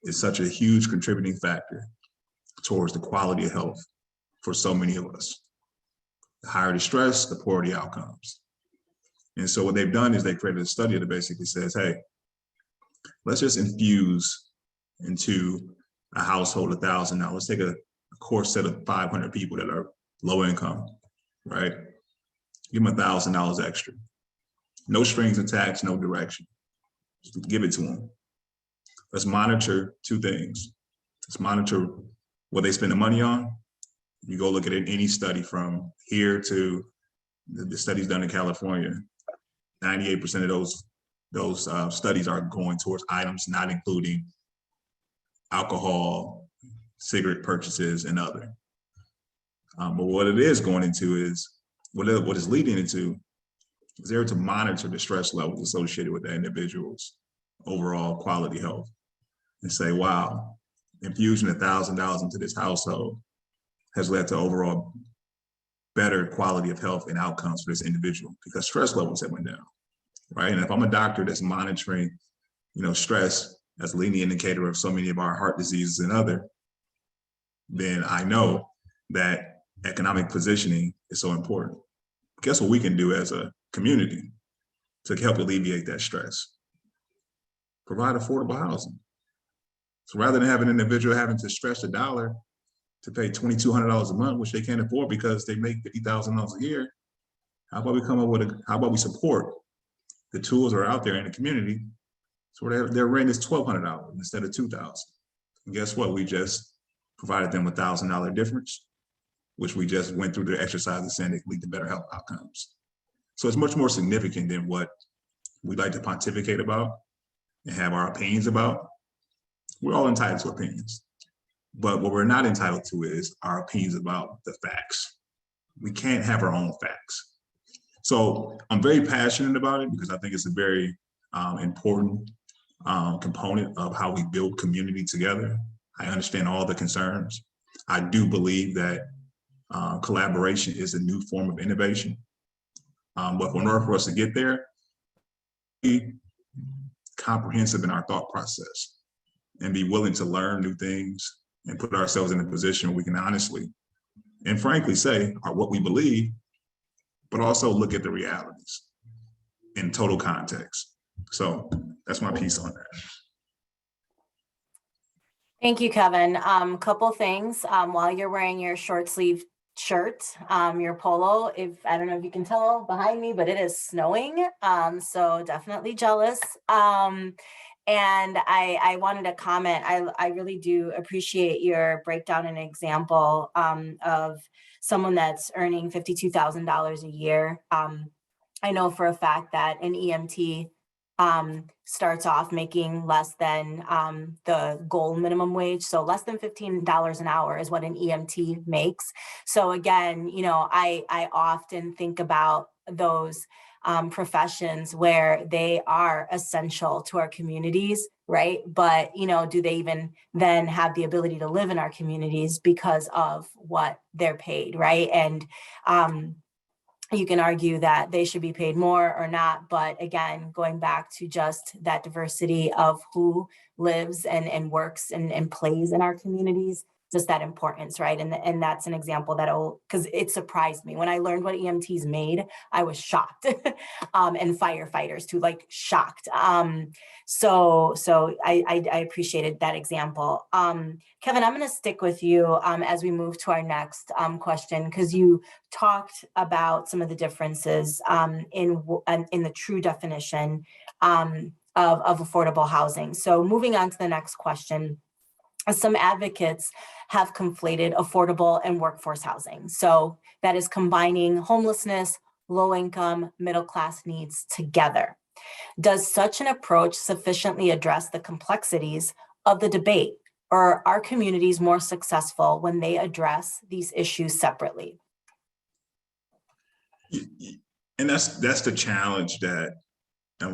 is such a huge contributing factor towards the quality of health for so many of us. The higher the stress, the poorer the outcomes. And so what they've done is they created a study that basically says, hey, let's just infuse into a household $1,000. Let's take a core set of 500 people that are low income, right? Give them $1,000 extra. No strings attached, no direction. Just give it to them. Let's monitor 2 things. Let's monitor what they spend the money on. You go look at any study from here to the studies done in California. 98% of those studies are going towards items not including alcohol, cigarette purchases, and other. But what it is going into is, what is leading into is there to monitor the stress levels associated with the individual's overall quality health and say, wow, infusing $1,000 into this household has led to overall better quality of health and outcomes for this individual because stress levels have went down, right? And if I'm a doctor that's monitoring, stress as a leading indicator of so many of our heart diseases and other, then I know that economic positioning is so important. Guess what we can do as a community to help alleviate that stress? Provide affordable housing. So rather than having an individual having to stretch the dollar to pay $2,200 a month, which they can't afford because they make $50,000 a year, how about we support the tools that are out there in the community so their rent is $1,200 instead of $2,000. And guess what? We just provided them a $1,000 difference, which we just went through the exercise of saying it lead to better health outcomes. So it's much more significant than what we like to pontificate about and have our opinions about. We're all entitled to opinions, but what we're not entitled to is our opinions about the facts. We can't have our own facts. So I'm very passionate about it because I think it's a very important component of how we build community together. I understand all the concerns. I do believe that collaboration is a new form of innovation. But in order for us to get there, be comprehensive in our thought process and be willing to learn new things and put ourselves in a position where we can honestly and frankly say what we believe, but also look at the realities in total context. So that's my piece on that. Thank you, Kevin. Couple things. While you're wearing your short sleeve shirt, your polo, I don't know if you can tell behind me, but it is snowing. So definitely jealous. And I wanted to comment, I really do appreciate your breakdown and example of someone that's earning $52,000 a year. I know for a fact that an EMT starts off making less than the goal minimum wage. So less than $15 an hour is what an EMT makes. So again, I often think about those professions where they are essential to our communities, right? But, do they even then have the ability to live in our communities because of what they're paid, right? And you can argue that they should be paid more or not, but again, going back to just that diversity of who lives and works and plays in our communities, just that importance, right? And that's an example because it surprised me. When I learned what EMTs made, I was shocked. And firefighters too, like shocked. So I appreciated that example. Kevin, I'm gonna stick with you as we move to our next question, because you talked about some of the differences in the true definition of affordable housing. So moving on to the next question. Some advocates have conflated affordable and workforce housing. So that is combining homelessness, low income, middle class needs together. Does such an approach sufficiently address the complexities of the debate, or are communities more successful when they address these issues separately? And that's the challenge that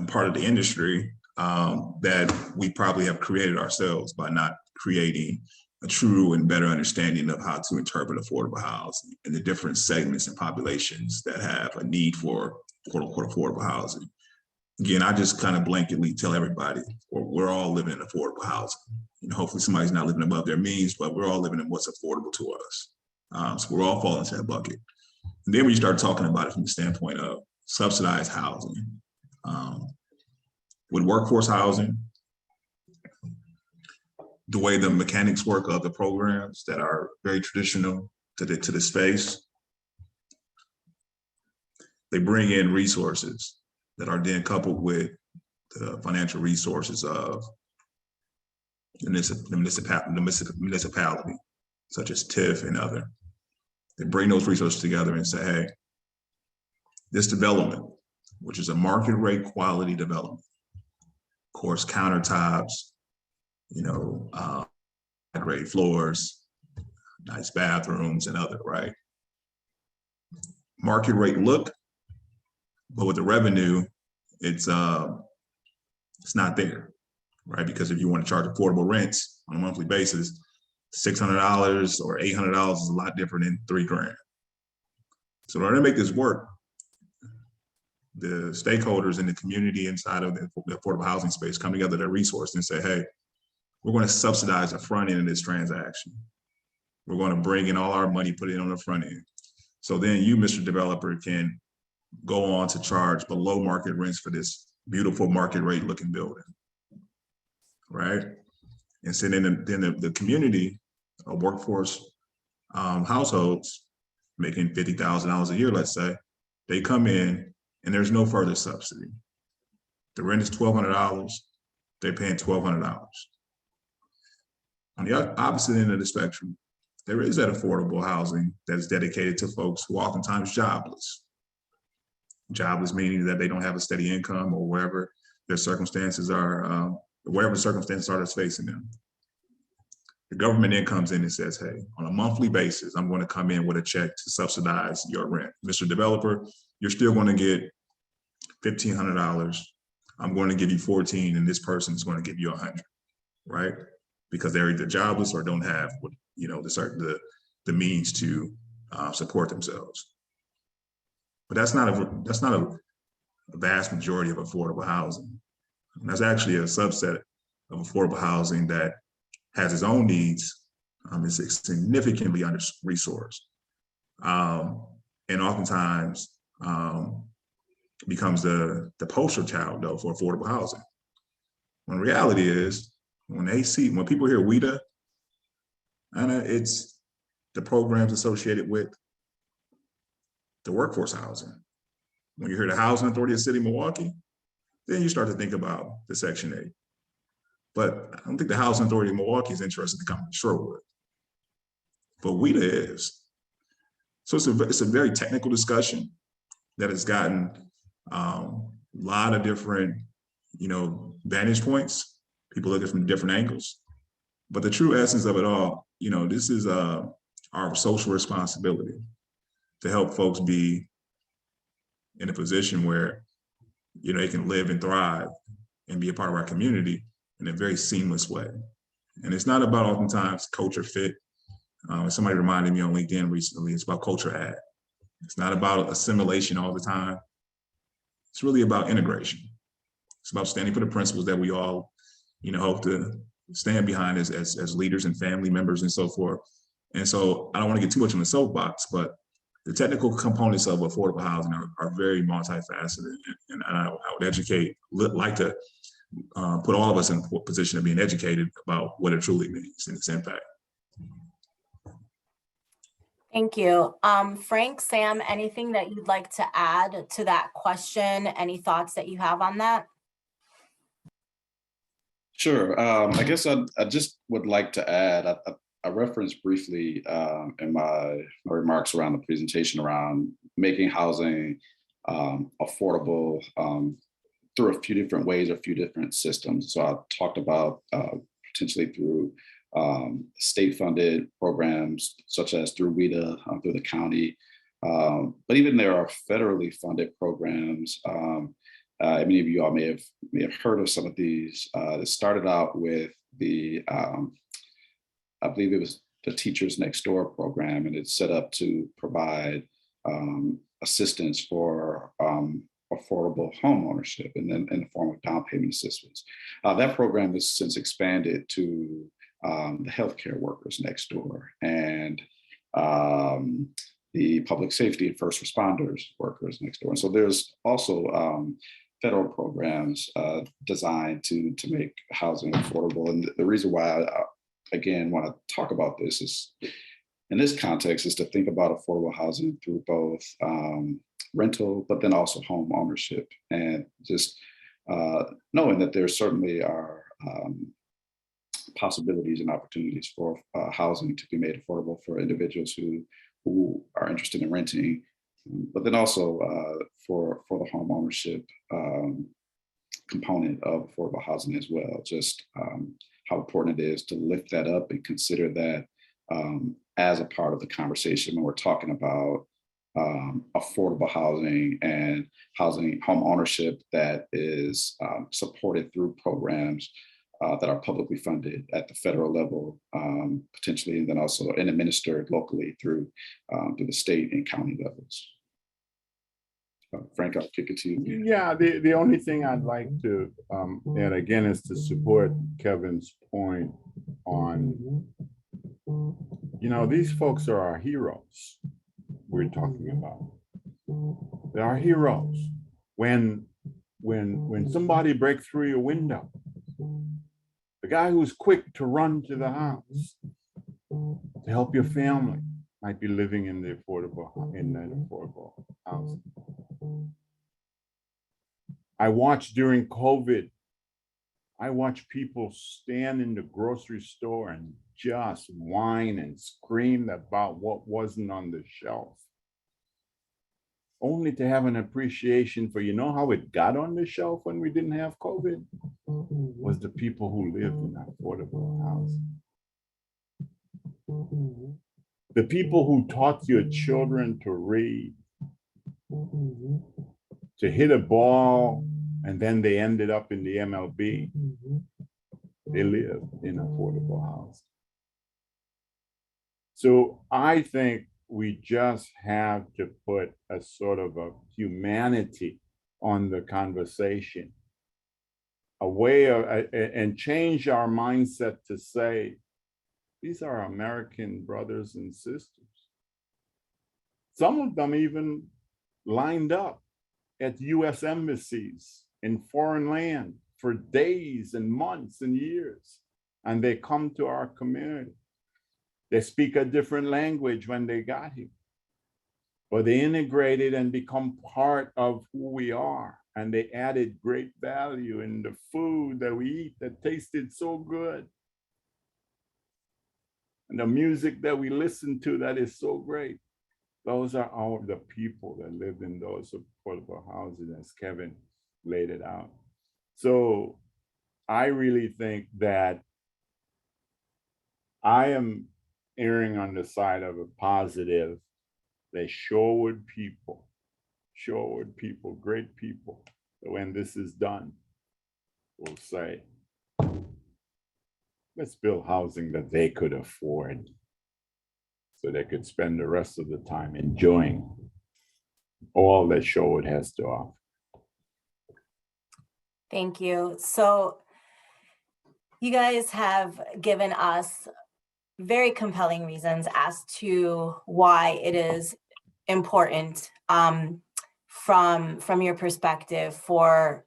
part of the industry that we probably have created ourselves by not creating a true and better understanding of how to interpret affordable housing and the different segments and populations that have a need for quote unquote affordable housing. Again, I just kind of blanketly tell everybody we're all living in affordable housing. Hopefully somebody's not living above their means, but we're all living in what's affordable to us. So we're all falling into that bucket. And then when you start talking about it from the standpoint of subsidized housing, with workforce housing, the way the mechanics work of the programs that are very traditional to the space, they bring in resources that are then coupled with the financial resources of the municipality, such as TIF and other. They bring those resources together and say, hey, this development which is a market rate quality development. Of course, countertops, grade floors, nice bathrooms and other, right? Market rate look, but with the revenue, it's not there, right? Because if you want to charge affordable rents on a monthly basis, $600 or $800 is a lot different than $3,000. So in order to make this work, the stakeholders in the community inside of the affordable housing space come together to resource and say, hey, we're going to subsidize the front end of this transaction. We're going to bring in all our money, put it on the front end. So then you, Mr. Developer, can go on to charge below market rents for this beautiful market rate looking building, right? And so then the community of workforce households making $50,000 a year, let's say, they come in and there's no further subsidy. The rent is $1,200, they're paying $1,200. On the opposite end of the spectrum, there is that affordable housing that is dedicated to folks who are oftentimes jobless. Jobless meaning that they don't have a steady income or wherever their circumstances are, wherever the circumstances are that's facing them. The government then comes in and says, hey, on a monthly basis, I'm going to come in with a check to subsidize your rent. Mr. Developer, you're still going to get $1,500. I'm going to give you 14, and this person is going to give you 100, right? Because they're either jobless or don't have, the means to support themselves. But that's not a vast majority of affordable housing. And that's actually a subset of affordable housing that has its own needs, is significantly under-resourced, and oftentimes becomes the poster child, though, for affordable housing. When reality is, when people hear WIDA, and it's the programs associated with the workforce housing. When you hear the Housing Authority of the City of Milwaukee, then you start to think about the Section 8. But I don't think the Housing Authority of Milwaukee is interested in coming to Shorewood. But WIDA is. So it's a very technical discussion that has gotten a lot of different, vantage points. People look at it from different angles. But the true essence of it all, this is our social responsibility to help folks be in a position where, they can live and thrive and be a part of our community in a very seamless way. And it's not about oftentimes culture fit. Somebody reminded me on LinkedIn recently, it's about culture add. It's not about assimilation all the time. It's really about integration. It's about standing for the principles that we all, hope to stand behind as leaders and family members and so forth. And so I don't want to get too much on the soapbox, but the technical components of affordable housing are very multifaceted. And I would like to put all of us in a position of being educated about what it truly means and its impact. Thank you. Frank, Sam, anything that you'd like to add to that question? Any thoughts that you have on that? Sure. I guess I just would like to add, I referenced briefly in my remarks around the presentation around making housing affordable through a few different ways, a few different systems. So I talked about potentially through state-funded programs, such as through WIDA, through the county. But even there are federally funded programs. Many of you all may have heard of some of these. It started out with the, I believe it was the Teachers Next Door program, and it's set up to provide assistance for affordable home ownership and then in the form of down payment assistance. That program has since expanded to the healthcare workers next door and the public safety and first responders workers next door. And so there's also federal programs designed to make housing affordable. And the reason why I, again, want to talk about this is, in this context, is to think about affordable housing through both rental, but then also home ownership. And just knowing that there certainly are possibilities and opportunities for housing to be made affordable for individuals who are interested in renting, But then also for the home ownership component of affordable housing as well, just how important it is to lift that up and consider that as a part of the conversation when we're talking about affordable housing and home ownership that is supported through programs that are publicly funded at the federal level, potentially, and then also and administered locally through the state and county levels. Frank, I'll kick it to you. Yeah, the only thing I'd like to add again is to support Kevin's point on, these folks are our heroes we're talking about. They are heroes. When somebody breaks through your window, the guy who's quick to run to the house to help your family might be living in that affordable housing. I watched during COVID, I watched people stand in the grocery store and just whine and scream about what wasn't on the shelf, only to have an appreciation for, how it got on the shelf when we didn't have COVID, was the people who lived in affordable housing. The people who taught your children to read, to hit a ball, and then they ended up in the MLB. They lived in affordable housing. So I think we just have to put a sort of a humanity on the conversation, a way of, and change our mindset to say, these are American brothers and sisters. Some of them even lined up at US embassies in foreign land for days and months and years, and they come to our community. They speak a different language when they got here, but they integrated and become part of who we are, and they added great value in the food that we eat that tasted so good, and the music that we listen to that is so great. Those are the people that live in those affordable housing, as Kevin laid it out. So I really think that I am erring on the side of a positive, that Shorewood people, great people, that when this is done, will say, let's build housing that they could afford, so they could spend the rest of the time enjoying all that Shorewood has to offer. Thank you. So you guys have given us very compelling reasons as to why it is important from your perspective for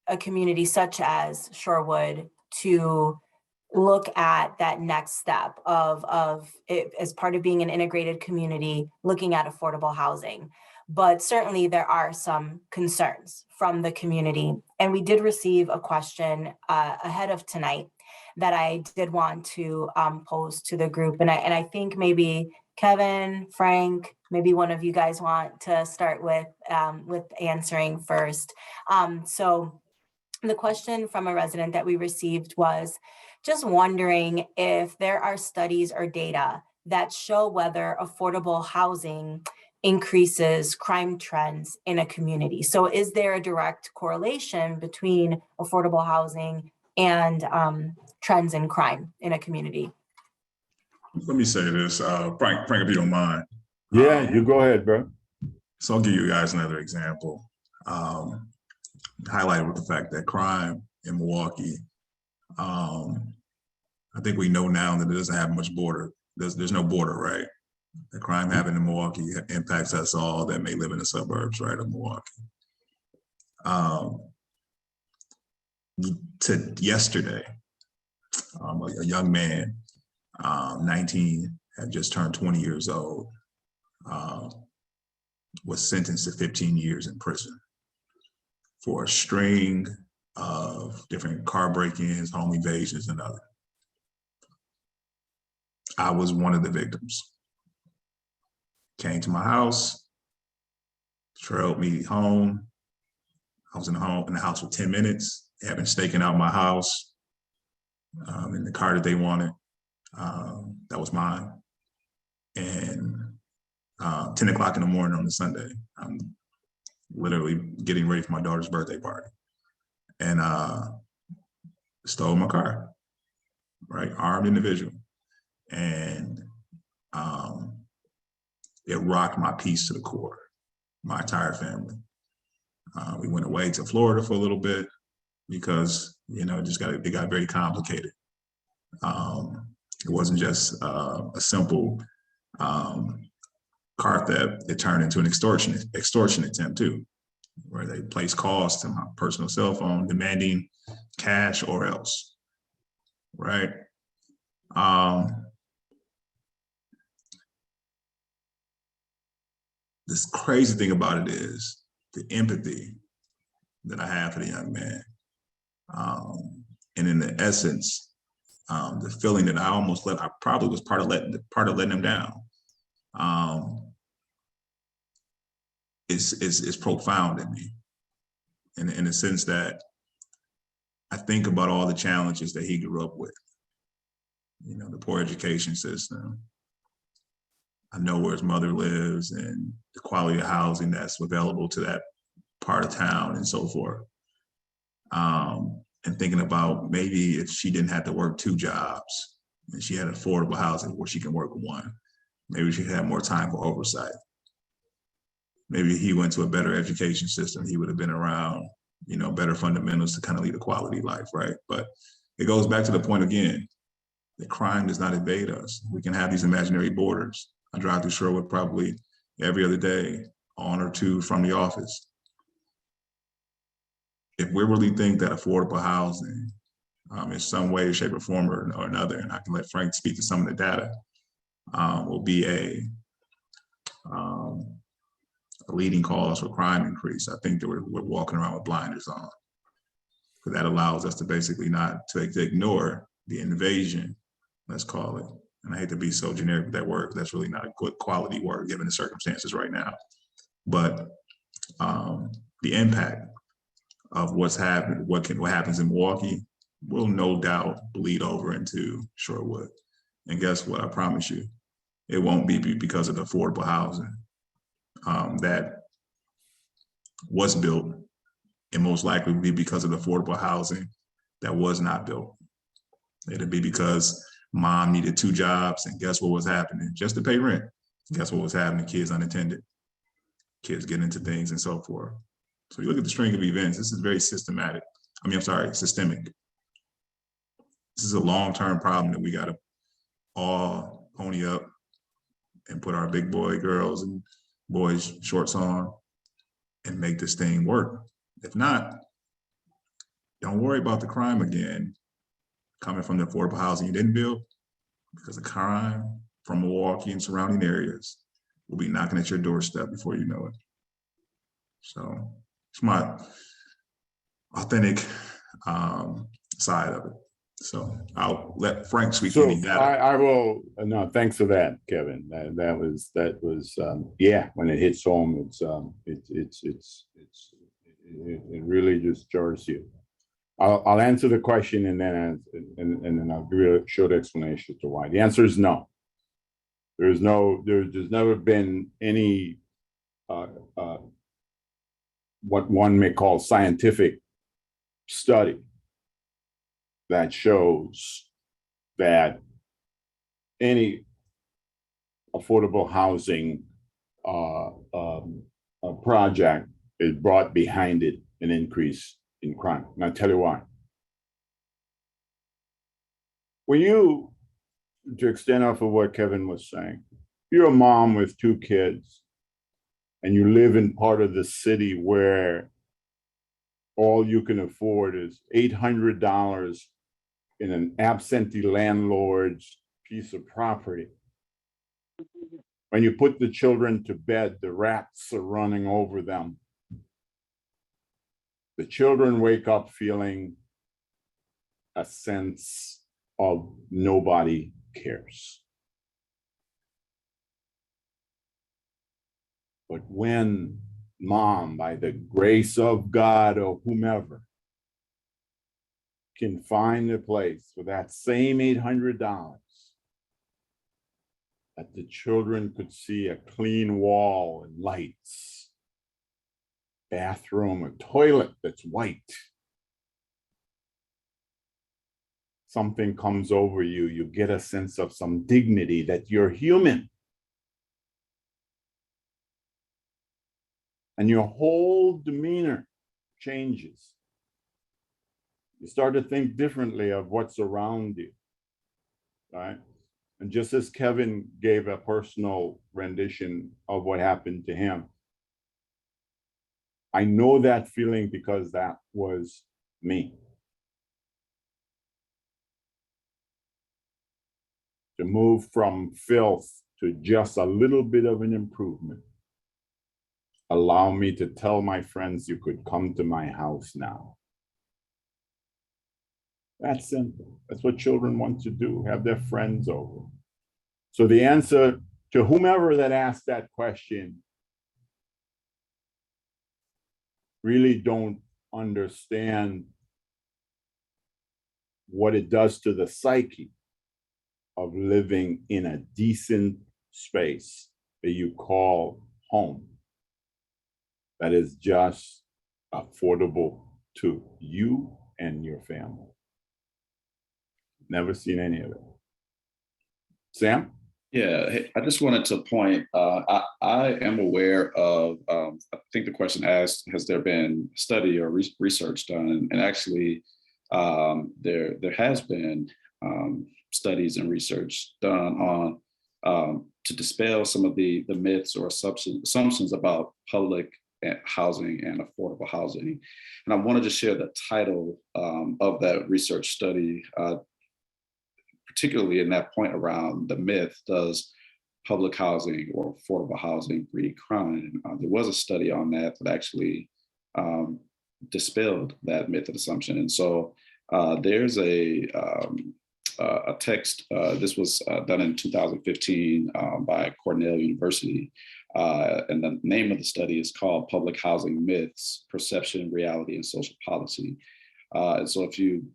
a community such as Shorewood to look at that next step of it as part of being an integrated community, looking at affordable housing. But certainly there are some concerns from the community. And we did receive a question ahead of tonight that I did want to pose to the group. And I think maybe Kevin, Frank, maybe one of you guys want to start with answering first. So the question from a resident that we received was just wondering if there are studies or data that show whether affordable housing increases crime trends in a community. So is there a direct correlation between affordable housing and trends in crime in a community? Let me say this, Frank, if you don't mind. Yeah, you go ahead, bro. So I'll give you guys another example. Highlighted with the fact that crime in Milwaukee, I think we know now that it doesn't have much border. There's no border, right? The crime happening in Milwaukee impacts us all that may live in the suburbs, right, of Milwaukee. To yesterday, a young man, 19, had just turned 20 years old, was sentenced to 15 years in prison for a string of different car break-ins, home evasions, and other. I was one of the victims. Came to my house, trailed me home. I was in the house for 10 minutes. They had been staking out my house in the car that they wanted. That was mine. And 10 o'clock in the morning on a Sunday, I'm literally getting ready for my daughter's birthday party. And stole my car, right? Armed individual. And it rocked my peace to the core, my entire family. We went away to Florida for a little bit because, you know, it got very complicated. It wasn't just a simple car theft. It turned into an extortion attempt too, where they placed calls to my personal cell phone demanding cash or else, right? This crazy thing about it is the empathy that I have for the young man. And in the essence, the feeling that I probably was part of letting him down. Is profound in me. In the sense that I think about all the challenges that he grew up with. You know, the poor education system. I know where his mother lives and the quality of housing that's available to that part of town and so forth. And thinking about maybe if she didn't have to work 2 jobs and she had affordable housing where she can work 1, maybe she had more time for oversight. Maybe he went to a better education system, he would have been around, you know, better fundamentals to kind of lead a quality life, right? But it goes back to the point again, that crime does not evade us. We can have these imaginary borders. I drive through Shorewood probably every other day, on or to from the office. If we really think that affordable housing in some way, shape, or form or another, and I can let Frank speak to some of the data, will be a leading cause for crime increase, I think that we're walking around with blinders on. Because that allows us to basically not to ignore the invasion, let's call it. And I hate to be so generic with that word, because that's really not a good quality word given the circumstances right now. But the impact of what's happened, what happens in Milwaukee will no doubt bleed over into Shorewood. And guess what? I promise you, it won't be because of the affordable housing that was built. It most likely will be because of the affordable housing that was not built. It'll be because mom needed 2 jobs, and guess what was happening? Just to pay rent. Guess what was happening? Kids unattended, kids getting into things and so forth. So you look at the string of events, this is very systemic. This is a long-term problem that we gotta all pony up and put our big boy girls and boys shorts on and make this thing work. If not, don't worry about the crime again coming from the affordable housing you didn't build, because the crime from Milwaukee and surrounding areas will be knocking at your doorstep before you know it. So it's my authentic side of it. So I'll let Frank speak to any data. I will, no, thanks for that, Kevin. That was yeah, when it hits home, it really just jars you. I'll answer the question and then I'll give you a short explanation as to why. The answer is no. There's never been any what one may call scientific study that shows that any affordable housing project is brought behind it an increase in crime. And I'll tell you why. When you, to extend off of what Kevin was saying, you're a mom with 2 kids and you live in part of the city where all you can afford is $800 in an absentee landlord's piece of property. When you put the children to bed, the rats are running over them. The children wake up feeling a sense of nobody cares. But when mom, by the grace of God or whomever, can find a place for that same $800, that the children could see a clean wall and lights, bathroom, a toilet that's white. Something comes over you, you get a sense of some dignity that you're human. And your whole demeanor changes. You start to think differently of what's around you, right? And just as Kevin gave a personal rendition of what happened to him, I know that feeling because that was me. To move from filth to just a little bit of an improvement. Allow me to tell my friends you could come to my house now. That's simple. That's what children want to do, have their friends over. So the answer to whomever that asked that question, really don't understand what it does to the psyche of living in a decent space that you call home, that is just affordable to you and your family. Never seen any of it. Sam? Yeah, hey, I just wanted to point, I am aware of, I think the question asked, has there been study or research done? And actually, there has been studies and research done on to dispel some of the myths or assumptions about public housing and affordable housing. And I wanted to share the title of that research study, particularly in that point around the myth, does public housing or affordable housing breed crime? There was a study on that that actually dispelled that myth and assumption. And so there's a text, this was done in 2015 by Cornell University. And the name of the study is called Public Housing Myths, Perception, Reality, and Social Policy. And so if you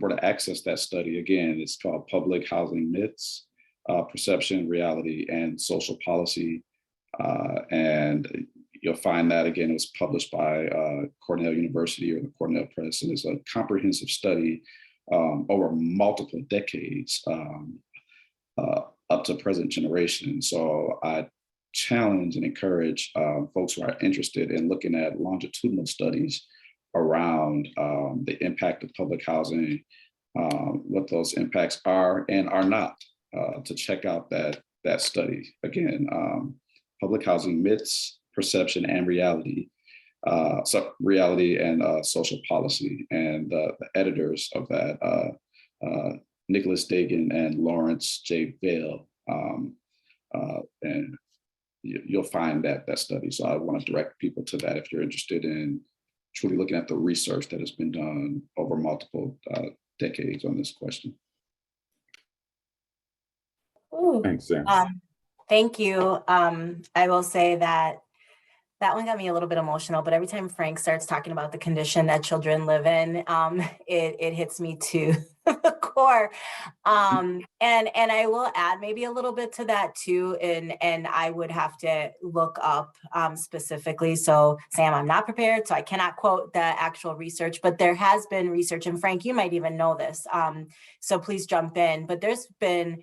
were to access that study, again, it's called Public Housing Myths, Perception, Reality, and Social Policy. And you'll find that, again, it was published by Cornell University or the Cornell Press. And it's a comprehensive study over multiple decades up to present generation. So I challenge and encourage folks who are interested in looking at longitudinal studies around the impact of public housing, what those impacts are and are not, to check out that study. Again, Public Housing Myths, Perception, and Reality, Reality and Social Policy. And the editors of that, Nicholas Dagan and Lawrence J. Vail, and you'll find that study. So I want to direct people to that if you're interested in truly looking at the research that has been done over multiple decades on this question. Ooh, Thanks, Sam. thank you. I will say that one got me a little bit emotional, but every time Frank starts talking about the condition that children live in, it hits me to the core. And I will add maybe a little bit to that too. And I would have to look up specifically. So Sam, I'm not prepared, so I cannot quote the actual research, but there has been research, and Frank, you might even know this. So please jump in, but there's been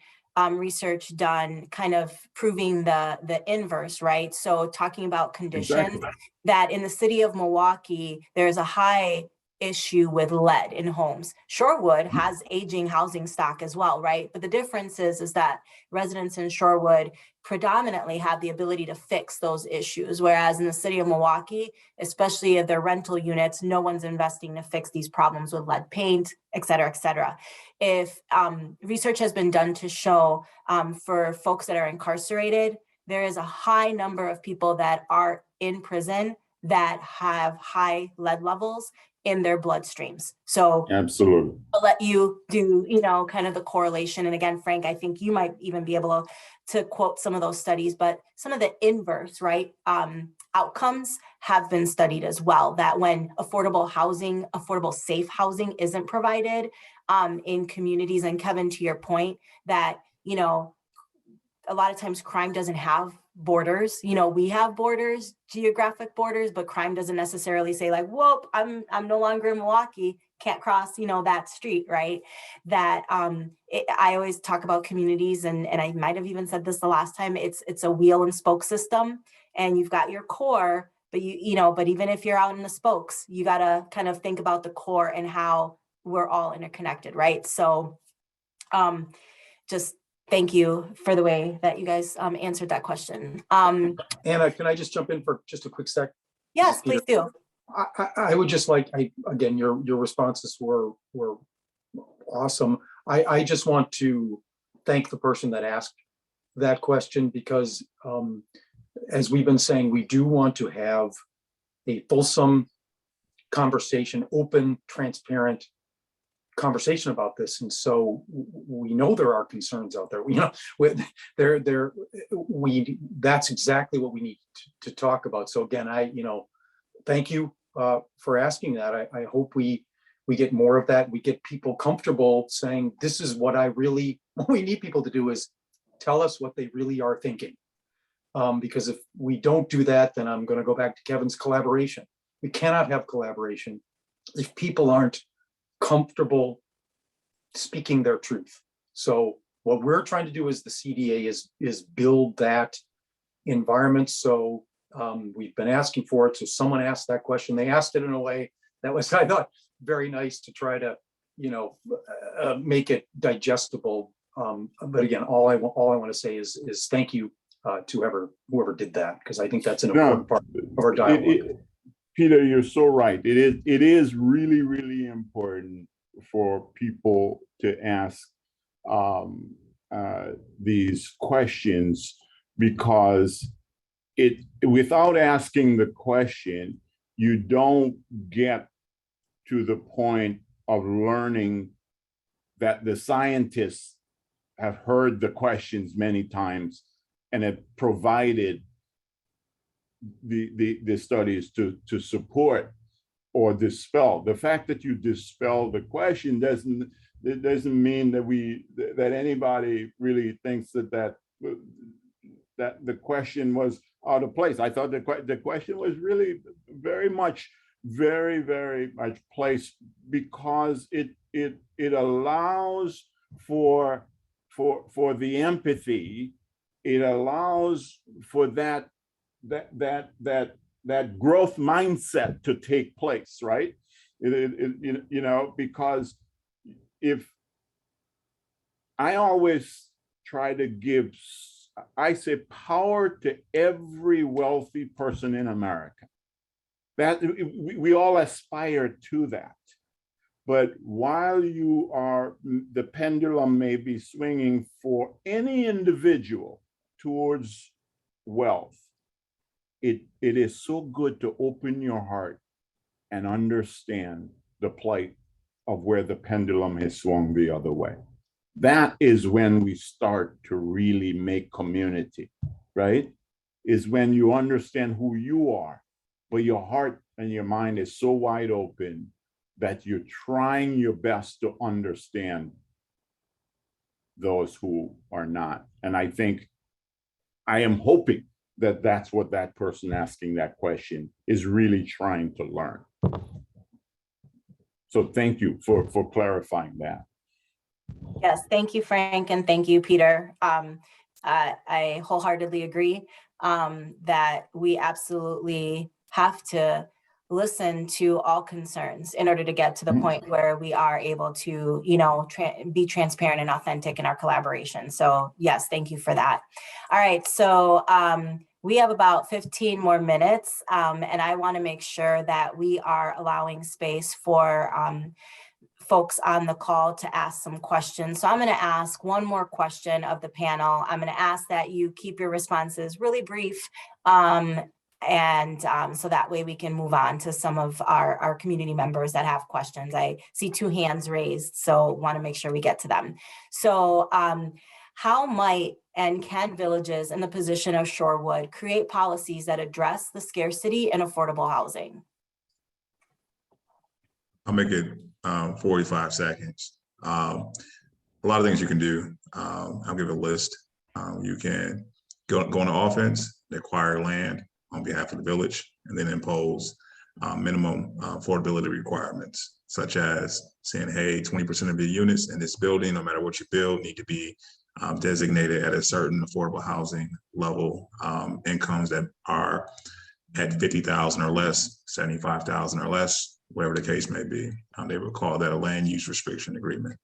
research done kind of proving the inverse, right? So talking about conditions, exactly, that in the city of Milwaukee, there's a high issue with lead in homes. Shorewood has aging housing stock as well, right? But the difference is that residents in Shorewood predominantly have the ability to fix those issues, whereas in the city of Milwaukee, especially if they're rental units, no one's investing to fix these problems with lead paint, et cetera, et cetera. If research has been done to show for folks that are incarcerated, there is a high number of people that are in prison that have high lead levels in their bloodstreams. So Absolutely. I'll let you do, kind of the correlation. And again, Frank, I think you might even be able to quote some of those studies, but some of the inverse, right, outcomes have been studied as well, that when affordable, safe housing isn't provided in communities, and Kevin, to your point, that, a lot of times crime doesn't have borders. We have borders, geographic borders, but crime doesn't necessarily say like, whoop, I'm no longer in Milwaukee, can't cross, that street, right? That I always talk about communities, and I might have even said this the last time, it's a wheel and spoke system, and you've got your core, but but even if you're out in the spokes, you got to kind of think about the core and how we're all interconnected, right? So just thank you for the way that you guys answered that question. Anna, can I just jump in for just a quick sec? Yes, please do. I would just like, again, your responses were awesome. I just want to thank the person that asked that question, because as we've been saying, we do want to have a fulsome conversation, open, transparent conversation about this. And so we know there are concerns out there. That's exactly what we need to talk about. So again, thank you for asking that. I hope we get more of that. We get people comfortable saying, this is what what we need people to do is tell us what they really are thinking. Because if we don't do that, then I'm going to go back to Kevin's collaboration. We cannot have collaboration if people aren't comfortable speaking their truth. So what we're trying to do as the CDA is build that environment. So we've been asking for it. So someone asked that question. They asked it in a way that was, I thought, very nice to try to, make it digestible. But again, all I want to say is thank you to whoever did that, because I think that's an important part of our dialogue. Peter, you're so right. It is really, really important for people to ask these questions, because without asking the question, you don't get to the point of learning that the scientists have heard the questions many times and have provided the studies to support or dispel. The fact that you dispel the question doesn't mean that anybody really thinks that the question was out of place. I thought the question was really very much placed, because it allows for the empathy. It allows for that growth mindset to take place, right? Because if I always try to give, I say, power to every wealthy person in America. That we all aspire to that. But while the pendulum may be swinging for any individual towards wealth, it is so good to open your heart and understand the plight of where the pendulum has swung the other way. That is when we start to really make community, right? Is when you understand who you are, but your heart and your mind is so wide open that you're trying your best to understand those who are not. And I am hoping that that's what that person asking that question is really trying to learn. So thank you for clarifying that. Yes, thank you, Frank, and thank you, Peter. I wholeheartedly agree that we absolutely have to listen to all concerns in order to get to the point where we are able to, be transparent and authentic in our collaboration. So yes, thank you for that. All right, so we have about 15 more minutes, and I want to make sure that we are allowing space for folks on the call to ask some questions. So I'm going to ask one more question of the panel. I'm going to ask that you keep your responses really brief And so that way we can move on to some of our community members that have questions. I see 2 hands raised, so want to make sure we get to them. So how might and can villages in the position of Shorewood create policies that address the scarcity in affordable housing? I'll make it 45 seconds. A lot of things you can do. I'll give a list. You can go on offense, acquire land on behalf of the village, and then impose minimum affordability requirements, such as saying, hey, 20% of your units in this building, no matter what you build, need to be designated at a certain affordable housing level, incomes that are at 50,000 or less, 75,000 or less, whatever the case may be. They would call that a land use restriction agreement.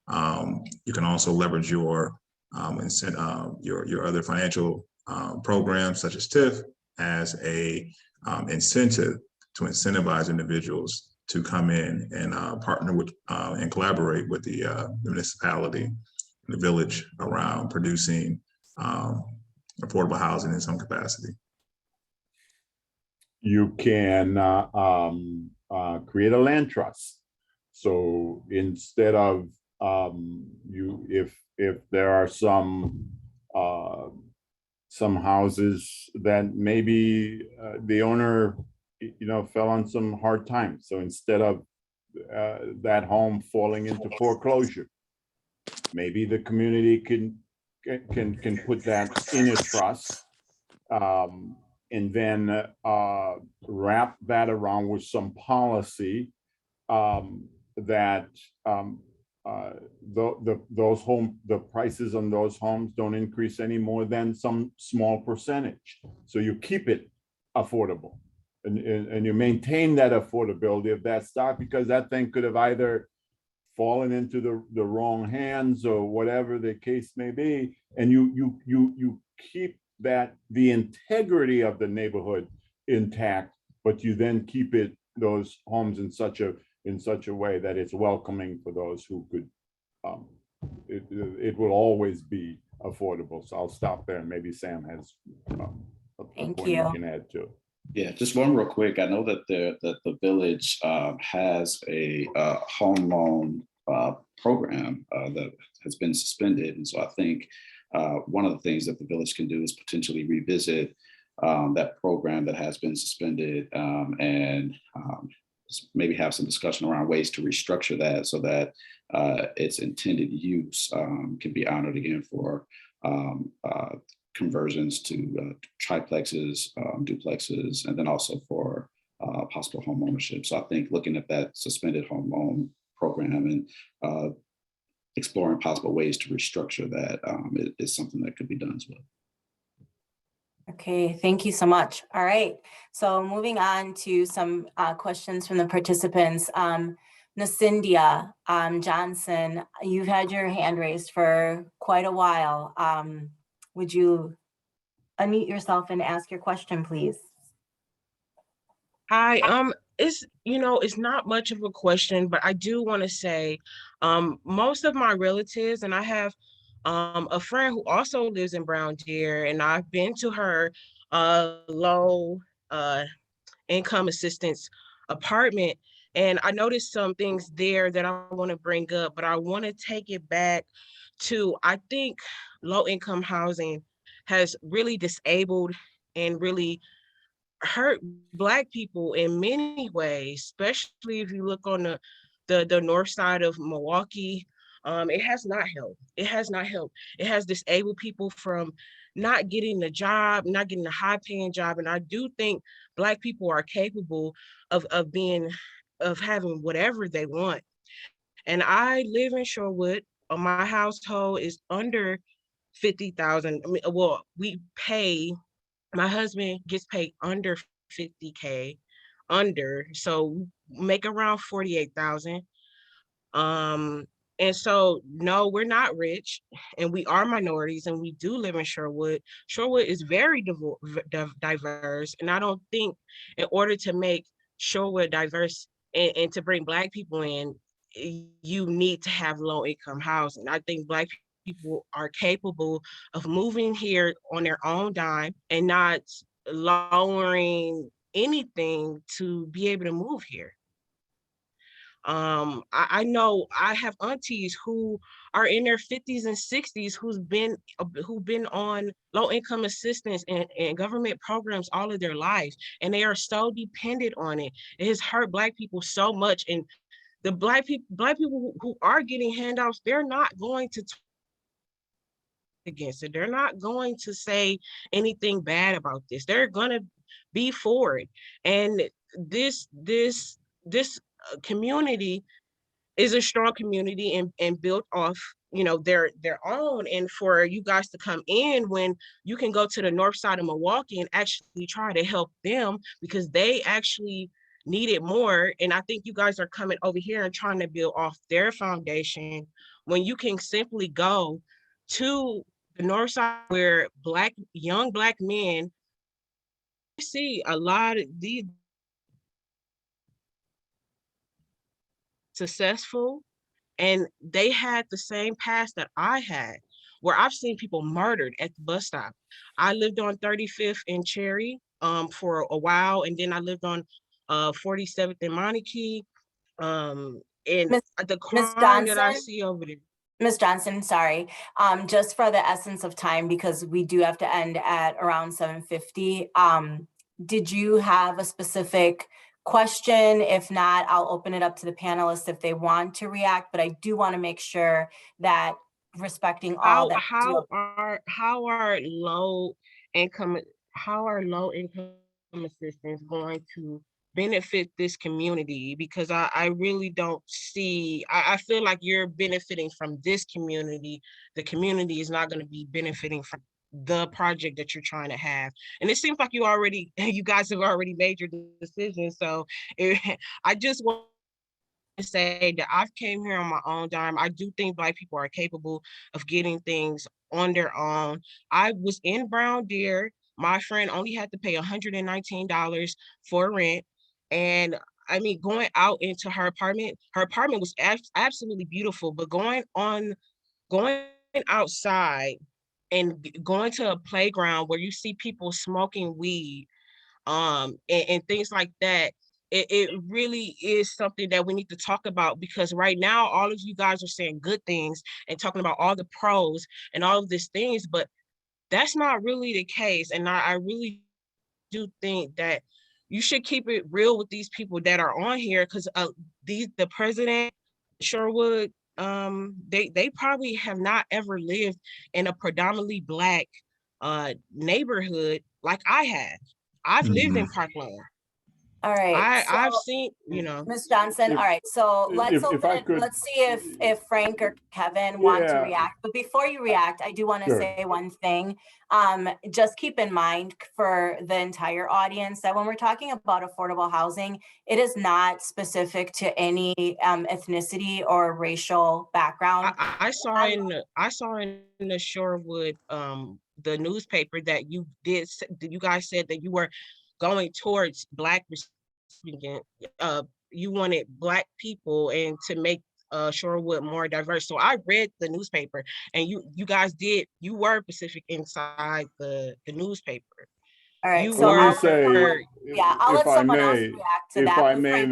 You can also leverage your other financial programs such as TIF as a incentive to incentivize individuals to come in and partner with and collaborate with the municipality, the village, around producing affordable housing in some capacity. You can create a land trust. So instead of if there are some houses that maybe the owner fell on some hard times, so instead of that home falling into foreclosure, maybe the community can put that in a trust, and then wrap that around with some policy that the prices on those homes don't increase any more than some small percentage. So you keep it affordable, and you maintain that affordability of that stock, because that thing could have either fallen into the wrong hands or whatever the case may be, and you keep the integrity of the neighborhood intact, but you then keep those homes in such a way that it's welcoming for those who could. It will always be affordable. So I'll stop there, and maybe Sam has a Thank point you. you can add to. Yeah, just one real quick. I know that the village has a home loan program that has been suspended, and so I think one of the things that the village can do is potentially revisit that program that has been suspended, and maybe have some discussion around ways to restructure that so that its intended use can be honored again for conversions to triplexes, duplexes, and then also for possible home ownership. So I think looking at that suspended home loan program and exploring possible ways to restructure that is something that could be done as well. Okay, thank you so much. All right, so moving on to some questions from the participants. Nacindia Johnson, you've had your hand raised for quite a while. Would you unmute yourself and ask your question, please? Hi, it's not much of a question, but I do want to say, most of my relatives, and I have a friend who also lives in Brown Deer, and I've been to her low income assistance apartment, and I noticed some things there that I want to bring up, but I want to take it back to, I think low income housing has really disabled and really hurt Black people in many ways, especially if you look on the north side of Milwaukee. It has not helped. It has not helped. It has disabled people from not getting a job, not getting a high paying job. And I do think Black people are capable of having whatever they want. And I live in Shorewood. My household is under 50,000. I mean, well, my husband gets paid under 50K, so make around 48,000. And so, no, we're not rich, and we are minorities, and we do live in Shorewood. Shorewood is very diverse, and I don't think in order to make Shorewood diverse and to bring Black people in, you need to have low income housing. I think Black people are capable of moving here on their own dime and not lowering anything to be able to move here. I know I have aunties who are in their 50s and 60s who've been on low income assistance and government programs all of their lives, and they are so dependent on it. It has hurt Black people so much, and the Black people who are getting handouts, they're not going to talk against it. They're not going to say anything bad about this. They're going to be for it. And this community is a strong community and built off, you know, their own. And for you guys to come in when you can go to the north side of Milwaukee and actually try to help them because they actually need it more. And I think you guys are coming over here and trying to build off their foundation when you can simply go to the north side where young black men see a lot of these successful, and they had the same past that I had, where I've seen people murdered at the bus stop. I lived on 35th and Cherry for a while, and then I lived on 47th and Monarchy. And Miss the Miss crime that I Johnson, see over there. Ms. Johnson, sorry, just for the essence of time, because we do have to end at around 7:50. Did you have a specific question? If not, I'll open it up to the panelists if they want to react, but I do want to make sure that respecting all that. How are low income assistance going to benefit this community? Because I really don't see, I feel like you're benefiting from this community. The community is not going to be benefiting from the project that you're trying to have. And it seems like you guys have already made your decision. So I just want to say that I've came here on my own dime. I do think Black people are capable of getting things on their own. I was in Brown Deer. My friend only had to pay $119 for rent. And I mean, going out into her apartment was absolutely beautiful, but going outside and going to a playground where you see people smoking weed, and things like that, it really is something that we need to talk about, because right now, all of you guys are saying good things and talking about all the pros and all of these things, but that's not really the case. And I really do think that you should keep it real with these people that are on here, because the president, Shorewood, they probably have not ever lived in a predominantly Black neighborhood like I have. I've lived in Parkland. All right. I've seen, you know. Ms. Johnson, all right, so let's open it. Let's see if Frank or Kevin want to react. But before you react, I do want to say one thing. Just keep in mind for the entire audience that when we're talking about affordable housing, it is not specific to any ethnicity or racial background. I saw in the Shorewood the newspaper that you guys said that you were going towards Black you wanted Black people and to make Shorewood more diverse. So I read the newspaper, and you guys were Pacific inside the newspaper. All right, so let me say, I'll let someone else react to that. If I may,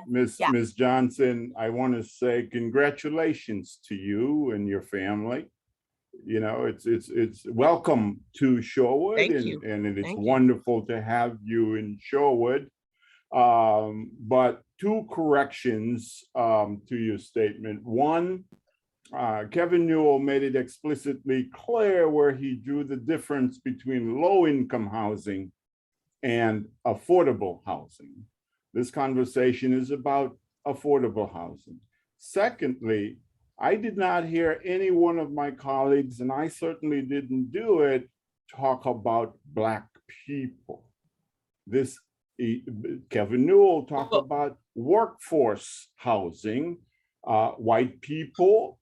Ms. Johnson, I want to say congratulations to you and your family. You know, it's welcome to Shorewood. Thank you. And it's wonderful to have you in Shorewood. But two corrections to your statement. One, Kevin Newell made it explicitly clear where he drew the difference between low-income housing and affordable housing. This conversation is about affordable housing. Secondly, I did not hear any one of my colleagues, and I certainly didn't do it, talk about Black people. Kevin Newell talked about workforce housing, white people,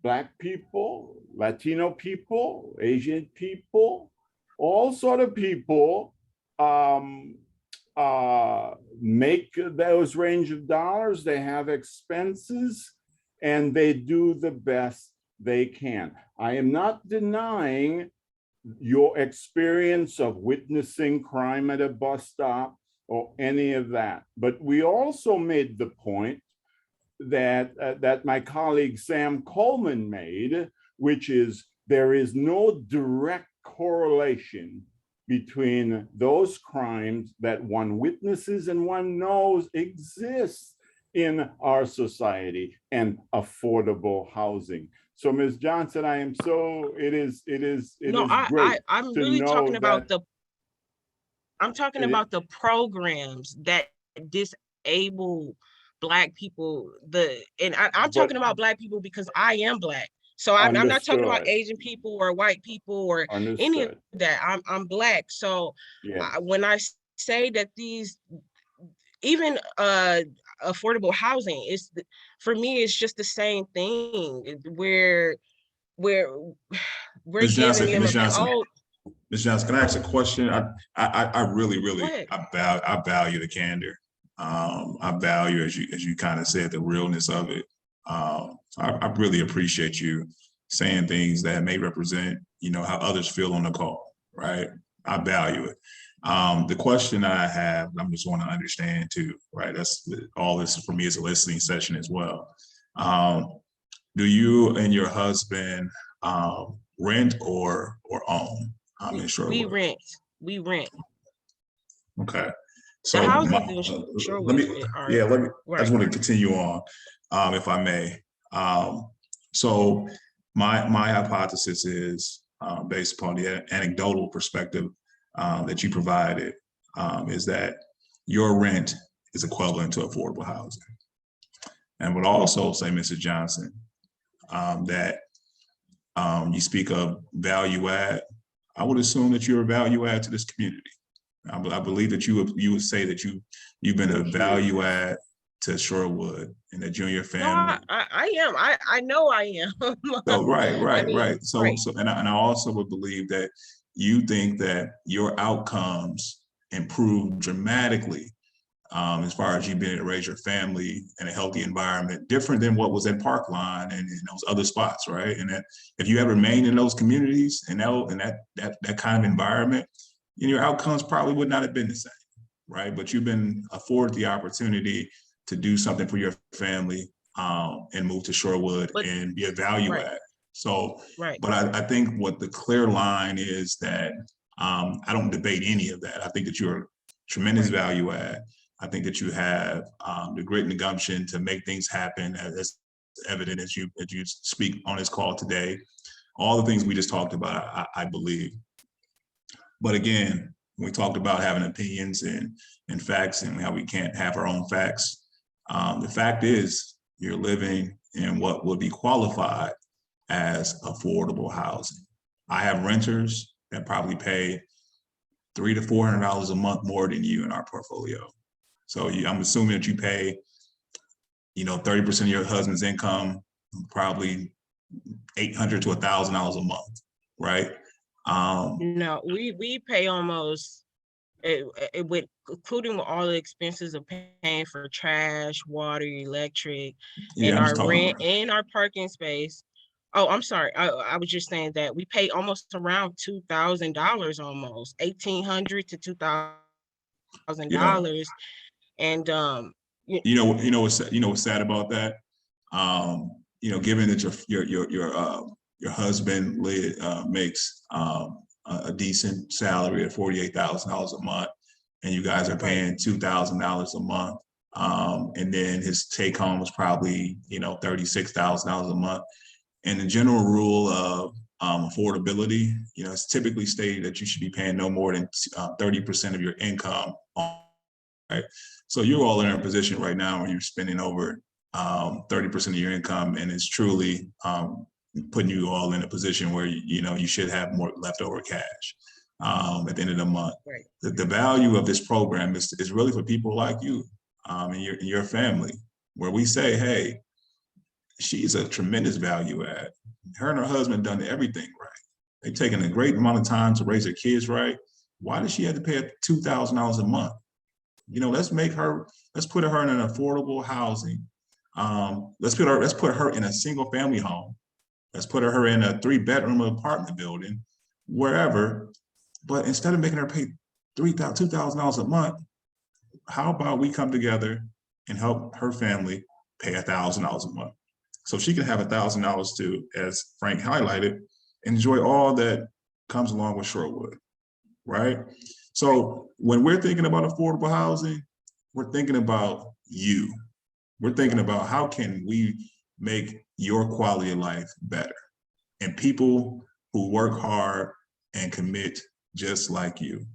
Black people, Latino people, Asian people, all sort of people make those range of dollars. They have expenses, and they do the best they can. I am not denying your experience of witnessing crime at a bus stop or any of that. But we also made the point that that my colleague Sam Coleman made, which is there is no direct correlation between those crimes that one witnesses and one knows exist in our society and affordable housing. So, Ms. Johnson, I am so, it is great I'm to really know talking about that I'm talking about the programs that disable Black people. I'm talking about Black people because I am Black. So I'm not talking about understood, Asian people or white people or any of understood. that. I'm Black. So Yes. when I say that these, even affordable housing is, for me, it's just the same thing where we're Ms. giving Johnson, them Ms. a, Johnson, oh, Ms. Johnson, can I ask a question? I really, go ahead. I value the candor. I value, as you kind of said, the realness of it. I really appreciate you saying things that may represent, how others feel on the call, right? I value it. The question I have, I just want to understand too, right? That's all this for me is a listening session as well. Do you and your husband rent or own in Shorewood? We rent. Okay. The So houses in let me, Shorewood are, I just want to continue on, if I may. So my hypothesis is, based upon the anecdotal perspective that you provided, is that your rent is equivalent to affordable housing. And would also say, Mrs. Johnson, that you speak of value add. I would assume that you're a value add to this community. I believe that you would say that you've been a value add to Shorewood and that you and your family. No, I am. I know I am. So right. right. And I also would believe that you think that your outcomes improve dramatically as far as you being able to raise your family in a healthy environment, different than what was at Parkline and in those other spots, right? And that if you had remained in those communities and that kind of environment, your outcomes probably would not have been the same, right? But you've been afforded the opportunity to do something for your family and move to Shorewood and be a value add. So, but I think what the clear line is that I don't debate any of that. I think that you're a tremendous value add. I think that you have the grit and the gumption to make things happen, as evident as you speak on this call today. All the things we just talked about, I believe. But again, we talked about having opinions and facts and how we can't have our own facts. The fact is, you're living in what would be qualified as affordable housing. I have renters that probably pay $300 to $400 a month more than you in our portfolio. So I'm assuming that you pay, 30% of your husband's income, probably $800 to $1,000 a month, right? No, we pay almost it with including all the expenses of paying for trash, water, electric, and our rent and our parking space. Oh, I'm sorry. I was just saying that we pay almost around $2,000, almost $1,800 to $2,000, and what's sad about that? Given that your husband makes a decent salary at $48,000 a month, and you guys are paying $2,000 a month, and then his take home was probably $36,000 a month. And the general rule of affordability, it's typically stated that you should be paying no more than 30% of your income, right? So you're all in a position right now where you're spending over 30% of your income, and it's truly putting you all in a position where you should have more leftover cash at the end of the month. Right. The value of this program is really for people like you and your family, where we say, hey, she's a tremendous value add. Her and her husband done everything right. They've taken a great amount of time to raise their kids right. Why does she have to pay $2,000 a month? Let's put her in an affordable housing. Let's put her in a single family home. Let's put her in a 3-bedroom apartment building wherever. But instead of making her pay $2,000 a month, how about we come together and help her family pay $1,000 a month? So she can have $1,000 to, as Frank highlighted, enjoy all that comes along with Shorewood, right? So when we're thinking about affordable housing, we're thinking about you. We're thinking about how can we make your quality of life better? And people who work hard and commit just like you.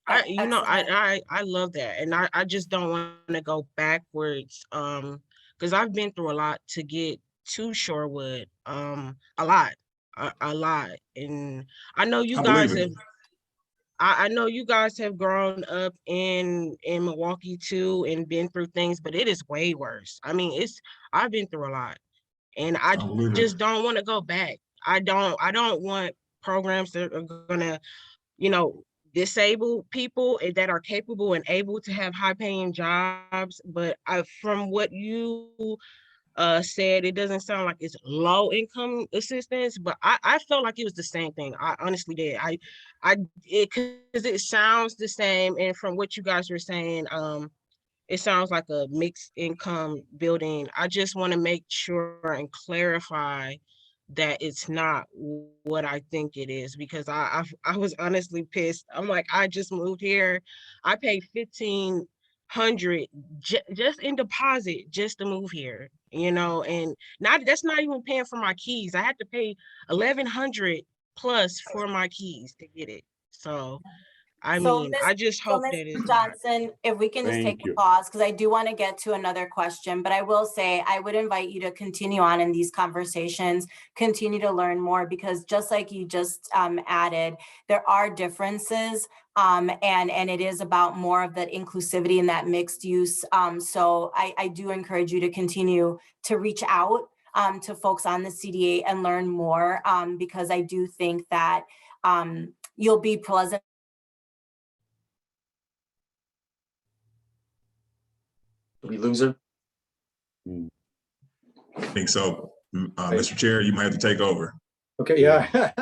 I love that. And I just don't want to go backwards. Because I've been through a lot to get to Shorewood. A lot. And I know you guys have I know you guys have grown up in Milwaukee too and been through things, but it is way worse. I mean, I've been through a lot, and I just don't want to go back. I don't want programs that are gonna, disable people that are capable and able to have high paying jobs. But from what you said, it doesn't sound like it's low income assistance, but I felt like it was the same thing. I honestly did. Because it sounds the same, and from what you guys were saying, it sounds like a mixed income building. I just want to make sure and clarify that it's not what I think it is, because I was honestly pissed. I'm like, I just moved here. I paid $1,500 just in deposit just to move here, and that's not even paying for my keys. I had to pay $1,100 plus for my keys to get it. So I just hope that it's Johnson, if we can just take a pause, because I do want to get to another question, but I will say I would invite you to continue on in these conversations, continue to learn more, because just like you just added, there are differences, and it is about more of that inclusivity and that mixed use. So I do encourage you to continue to reach out to folks on the CDA and learn more, because I do think that you'll be pleasant. Did we lose her? I think so. Mr. Chair, you might have to take over. Okay, yeah.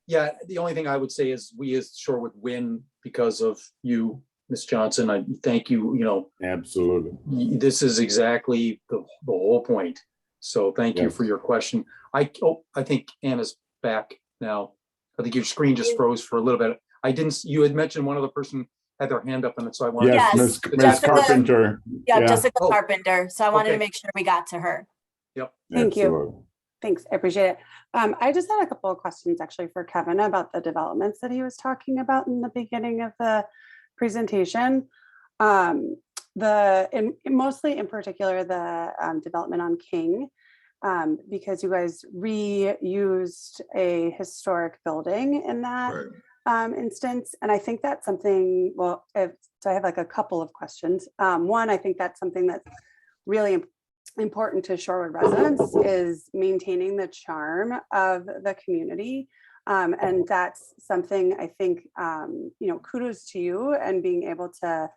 Yeah, the only thing I would say is we as Shorewood win because of you, Ms. Johnson. I thank you, Absolutely. this is exactly the whole point. So thank you for your question. I think Anna's back now. I think your screen just froze for a little bit. You had mentioned one other person had their hand up, and so I wanted Ms. Carpenter. Jessica Carpenter. So I wanted to make sure we got to her. Yep. Thank you. Thanks. I appreciate it. I just had a couple of questions actually for Kevin about the developments that he was talking about in the beginning of the presentation. Mostly in particular, the development on King, because you guys reused a historic building in that instance. And I think that's something, so I have like a couple of questions. One, I think that's something that's really important to Shorewood residents, is maintaining the charm of the community. And that's something I think, kudos to you and being able to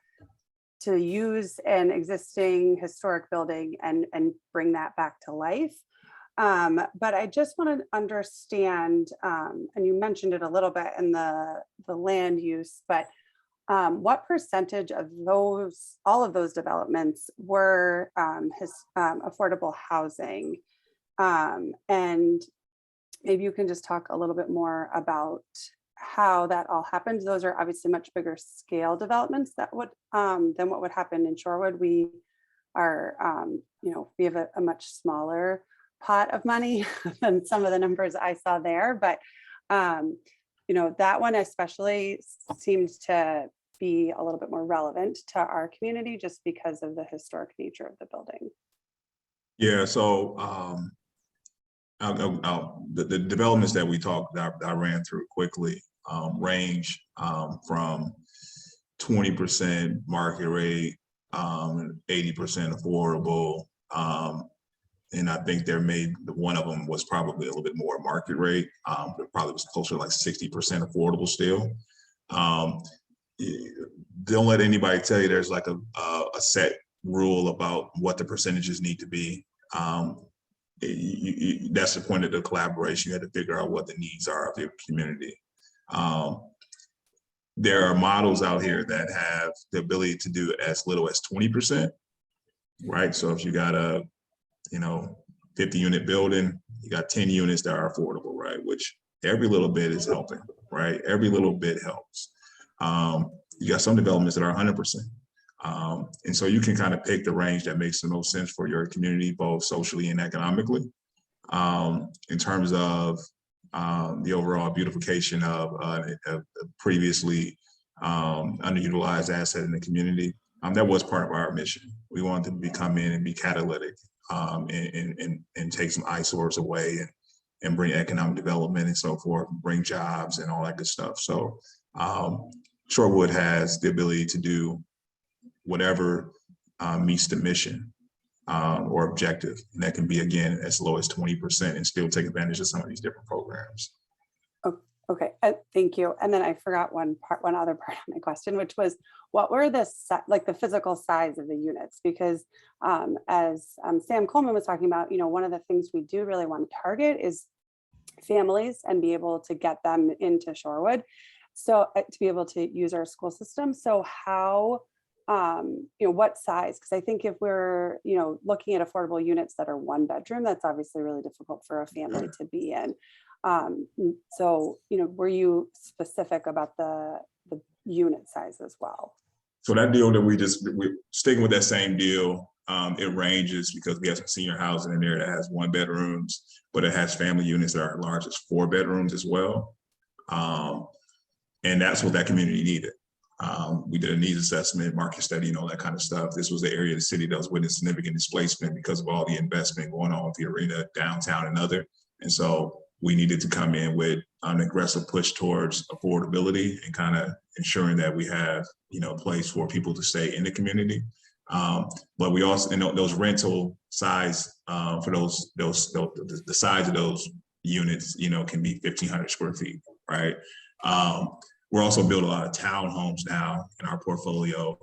use an existing historic building and bring that back to life. But I just want to understand, and you mentioned it a little bit in the land use, but what percentage of all of those developments were affordable housing? And maybe you can just talk a little bit more about how that all happened. Those are obviously much bigger scale developments than what would happen in Shorewood. We are, we have a much smaller pot of money than some of the numbers I saw there, but that one especially seems to be a little bit more relevant to our community just because of the historic nature of the building. Yeah, so the developments that we talked that I ran through quickly range from 20% market rate, 80% affordable, and I think one of them was probably a little bit more market rate, but probably was closer to like 60% affordable still. Don't let anybody tell you there's like a set rule about what the percentages need to be. that's the point of the collaboration. You had to figure out what the needs are of your community. There are models out here that have the ability to do as little as 20%, right? So if you got a, 50 unit building, you got 10 units that are affordable, right? Which every little bit is helping, right? Every little bit helps. You got some developments that are 100%. And so you can kind of pick the range that makes the most sense for your community, both socially and economically. In terms of the overall beautification of a previously underutilized asset in the community, that was part of our mission. We wanted to come in and be catalytic and take some eyesores away and bring economic development and so forth, bring jobs and all that good stuff. So Shorewood has the ability to do whatever meets the mission or objective. And that can be, again, as low as 20% and still take advantage of some of these different programs. Okay, thank you. And then I forgot one other part of my question, which was, what were the physical size of the units? Because as Sam Coleman was talking about, one of the things we do really want to target is families and be able to get them into Shorewood. So to be able to use our school system. So how, what size? Because I think if we're, looking at affordable units that are 1 bedroom, that's obviously really difficult for a family to be in. So, were you specific about the unit size as well? So that deal that we're sticking with that same deal. It ranges because we have some senior housing in there that has 1 bedrooms, but it has family units that are large as 4 bedrooms as well. And that's what that community needed. We did a needs assessment, market study, and all that kind of stuff. This was the area of the city that was witnessing significant displacement because of all the investment going on with the arena, downtown, and other. And so we needed to come in with an aggressive push towards affordability and kind of ensuring that we have, a place for people to stay in the community. But we also, those rental size for the size of those units, can be 1,500 square feet, right? We're also building a lot of townhomes now in our portfolio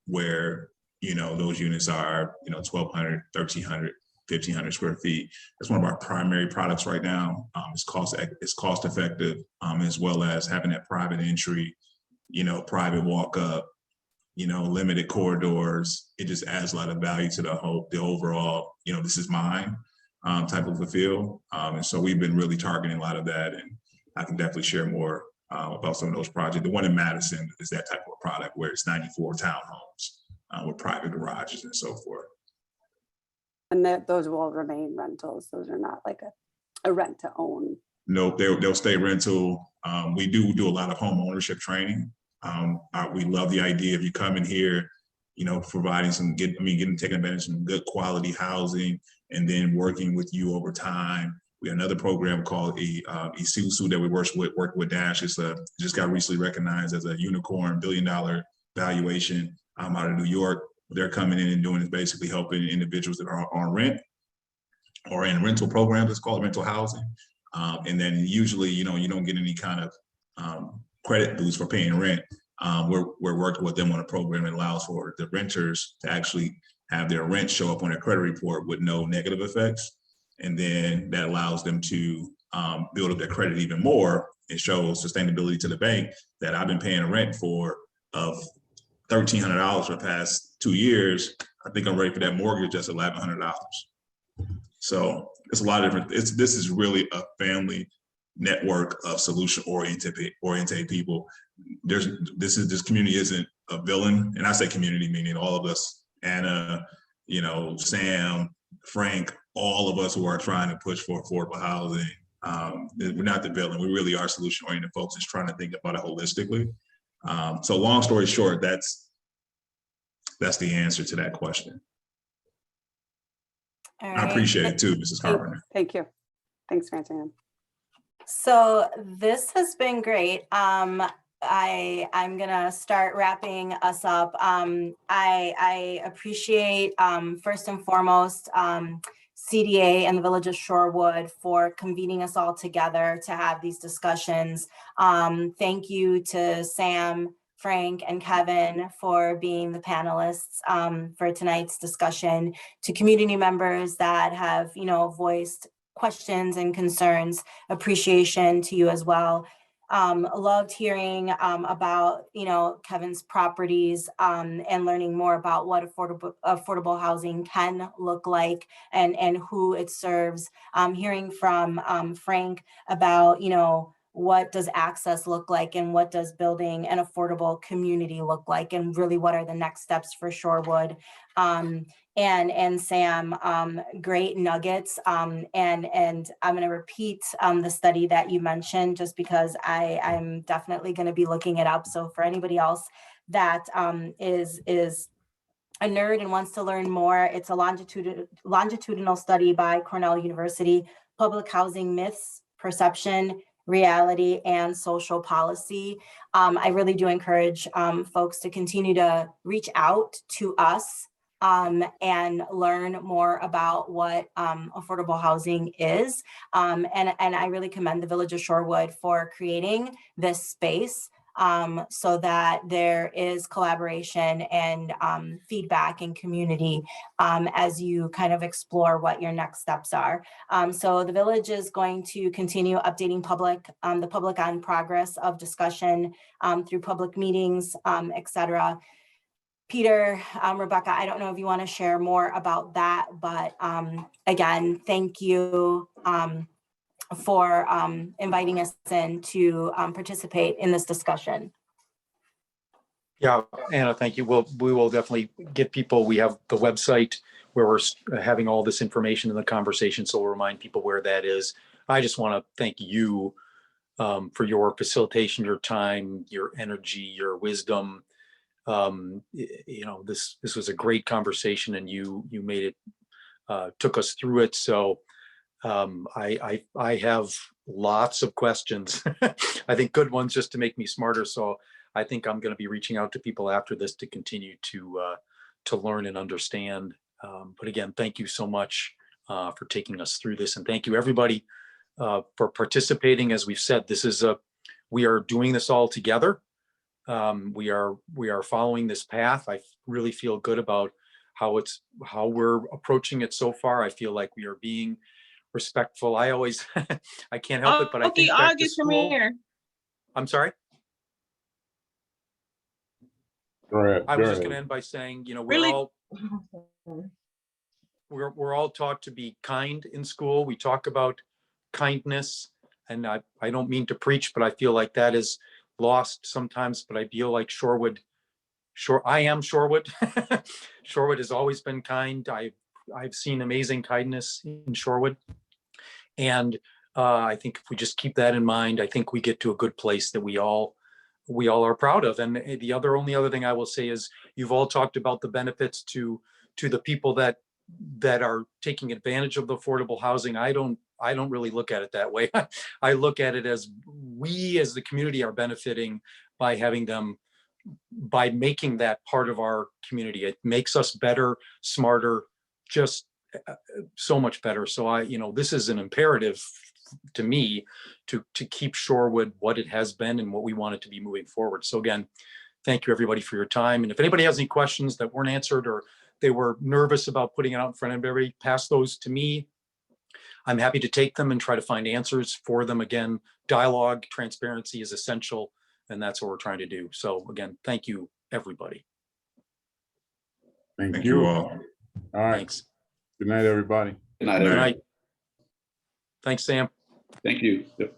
where, those units are, 1,200, 1,300, 1,500 square feet. That's one of our primary products right now. It's cost effective, as well as having that private entry, private walk up, limited corridors. It just adds a lot of value to the overall, this is mine type of a feel. And so we've been really targeting a lot of that, and I can definitely share more about some of those projects. The one in Madison is that type of product where it's 94 townhomes with private garages and so forth. And those will remain rentals. Those are not like a rent to own. Nope, they'll stay rental. We do a lot of home ownership training. We love the idea of you coming here, providing taking advantage of some good quality housing and then working with you over time. We have another program called Isusu that we work with Dash. It's just got recently recognized as a unicorn $1 billion valuation out of New York. They're coming in and doing is basically helping individuals that are on rent or in rental programs. It's called rental housing. And then usually, you don't get any kind of credit boost for paying rent. We're working with them on a program that allows for the renters to actually have their rent show up on their credit report with no negative effects. And then that allows them to build up their credit even more and show sustainability to the bank that I've been paying a rent of $1,300 for the past 2 years. I think I'm ready for that mortgage just $1,100. So it's a lot of different. This is really a family network of solution-oriented people. This community isn't a villain, and I say community meaning all of us. Anna, Sam, Frank, all of us who are trying to push for affordable housing. We're not the villain. We really are solution-oriented folks just trying to think about it holistically. So long story short, that's the answer to that question. All right. I appreciate it too, Mrs. Carpenter. Thank you. Thanks for answering. So this has been great. I'm gonna start wrapping us up. I appreciate first and foremost CDA and the Village of Shorewood for convening us all together to have these discussions. Thank you to Sam, Frank and Kevin for being the panelists for tonight's discussion, to community members that have, voiced questions and concerns, appreciation to you as well. Loved hearing about, Kevin's properties and learning more about what affordable housing can look like and who it serves. Hearing from Frank about, what does access look like and what does building an affordable community look like, and really what are the next steps for Shorewood. And Sam, great nuggets. And I'm going to repeat the study that you mentioned, just because I'm definitely going to be looking it up. So for anybody else that is a nerd and wants to learn more, it's a longitudinal study by Cornell University, Public Housing Myths, Perception, Reality, and Social Policy. I really do encourage folks to continue to reach out to us and learn more about what affordable housing is. And I really commend the Village of Shorewood for creating this space so that there is collaboration and feedback and community as you kind of explore what your next steps are. So the Village is going to continue updating the public on progress of discussion through public meetings, et cetera. Peter, Rebecca, I don't know if you want to share more about that, but again, thank you for inviting us in to participate in this discussion. Yeah, Anna, thank you. We will definitely get people. We have the website where we're having all this information in the conversation, so we'll remind people where that is. I just want to thank you for your facilitation, your time, your energy, your wisdom. This was a great conversation, and you made it, took us through it. So I have lots of questions. I think good ones just to make me smarter. So I think I'm going to be reaching out to people after this to continue to learn and understand. But again, thank you so much for taking us through this, and thank you everybody for participating. As we've said, we are doing this all together. We are following this path. I really feel good about how we're approaching it so far. I feel like we are being respectful. I always, I can't help it, but I think back to school. I'm sorry. I was just going to end by saying, we're all taught to be kind in school. We talk about kindness, and I don't mean to preach, but I feel like that is lost sometimes. But I feel like I am Shorewood. Shorewood has always been kind. I've seen amazing kindness in Shorewood, and I think if we just keep that in mind, I think we get to a good place that we all are proud of. And the only other thing I will say is, you've all talked about the benefits to the people that are taking advantage of the affordable housing. I don't really look at it that way. I look at it as we as the community are benefiting by having them, by making that part of our community. It makes us better, smarter, just so much better. So this is an imperative to me to keep Shorewood what it has been and what we want it to be moving forward. So again, thank you everybody for your time. And if anybody has any questions that weren't answered, or they were nervous about putting it out in front of everybody, pass those to me. I'm happy to take them and try to find answers for them. Again, dialogue, transparency is essential, and that's what we're trying to do. So again, thank you, everybody. Thank you all. All right. Thanks. Good night, everybody. Good night, Good everyone. night. Thanks, Sam. Thank you. Yep.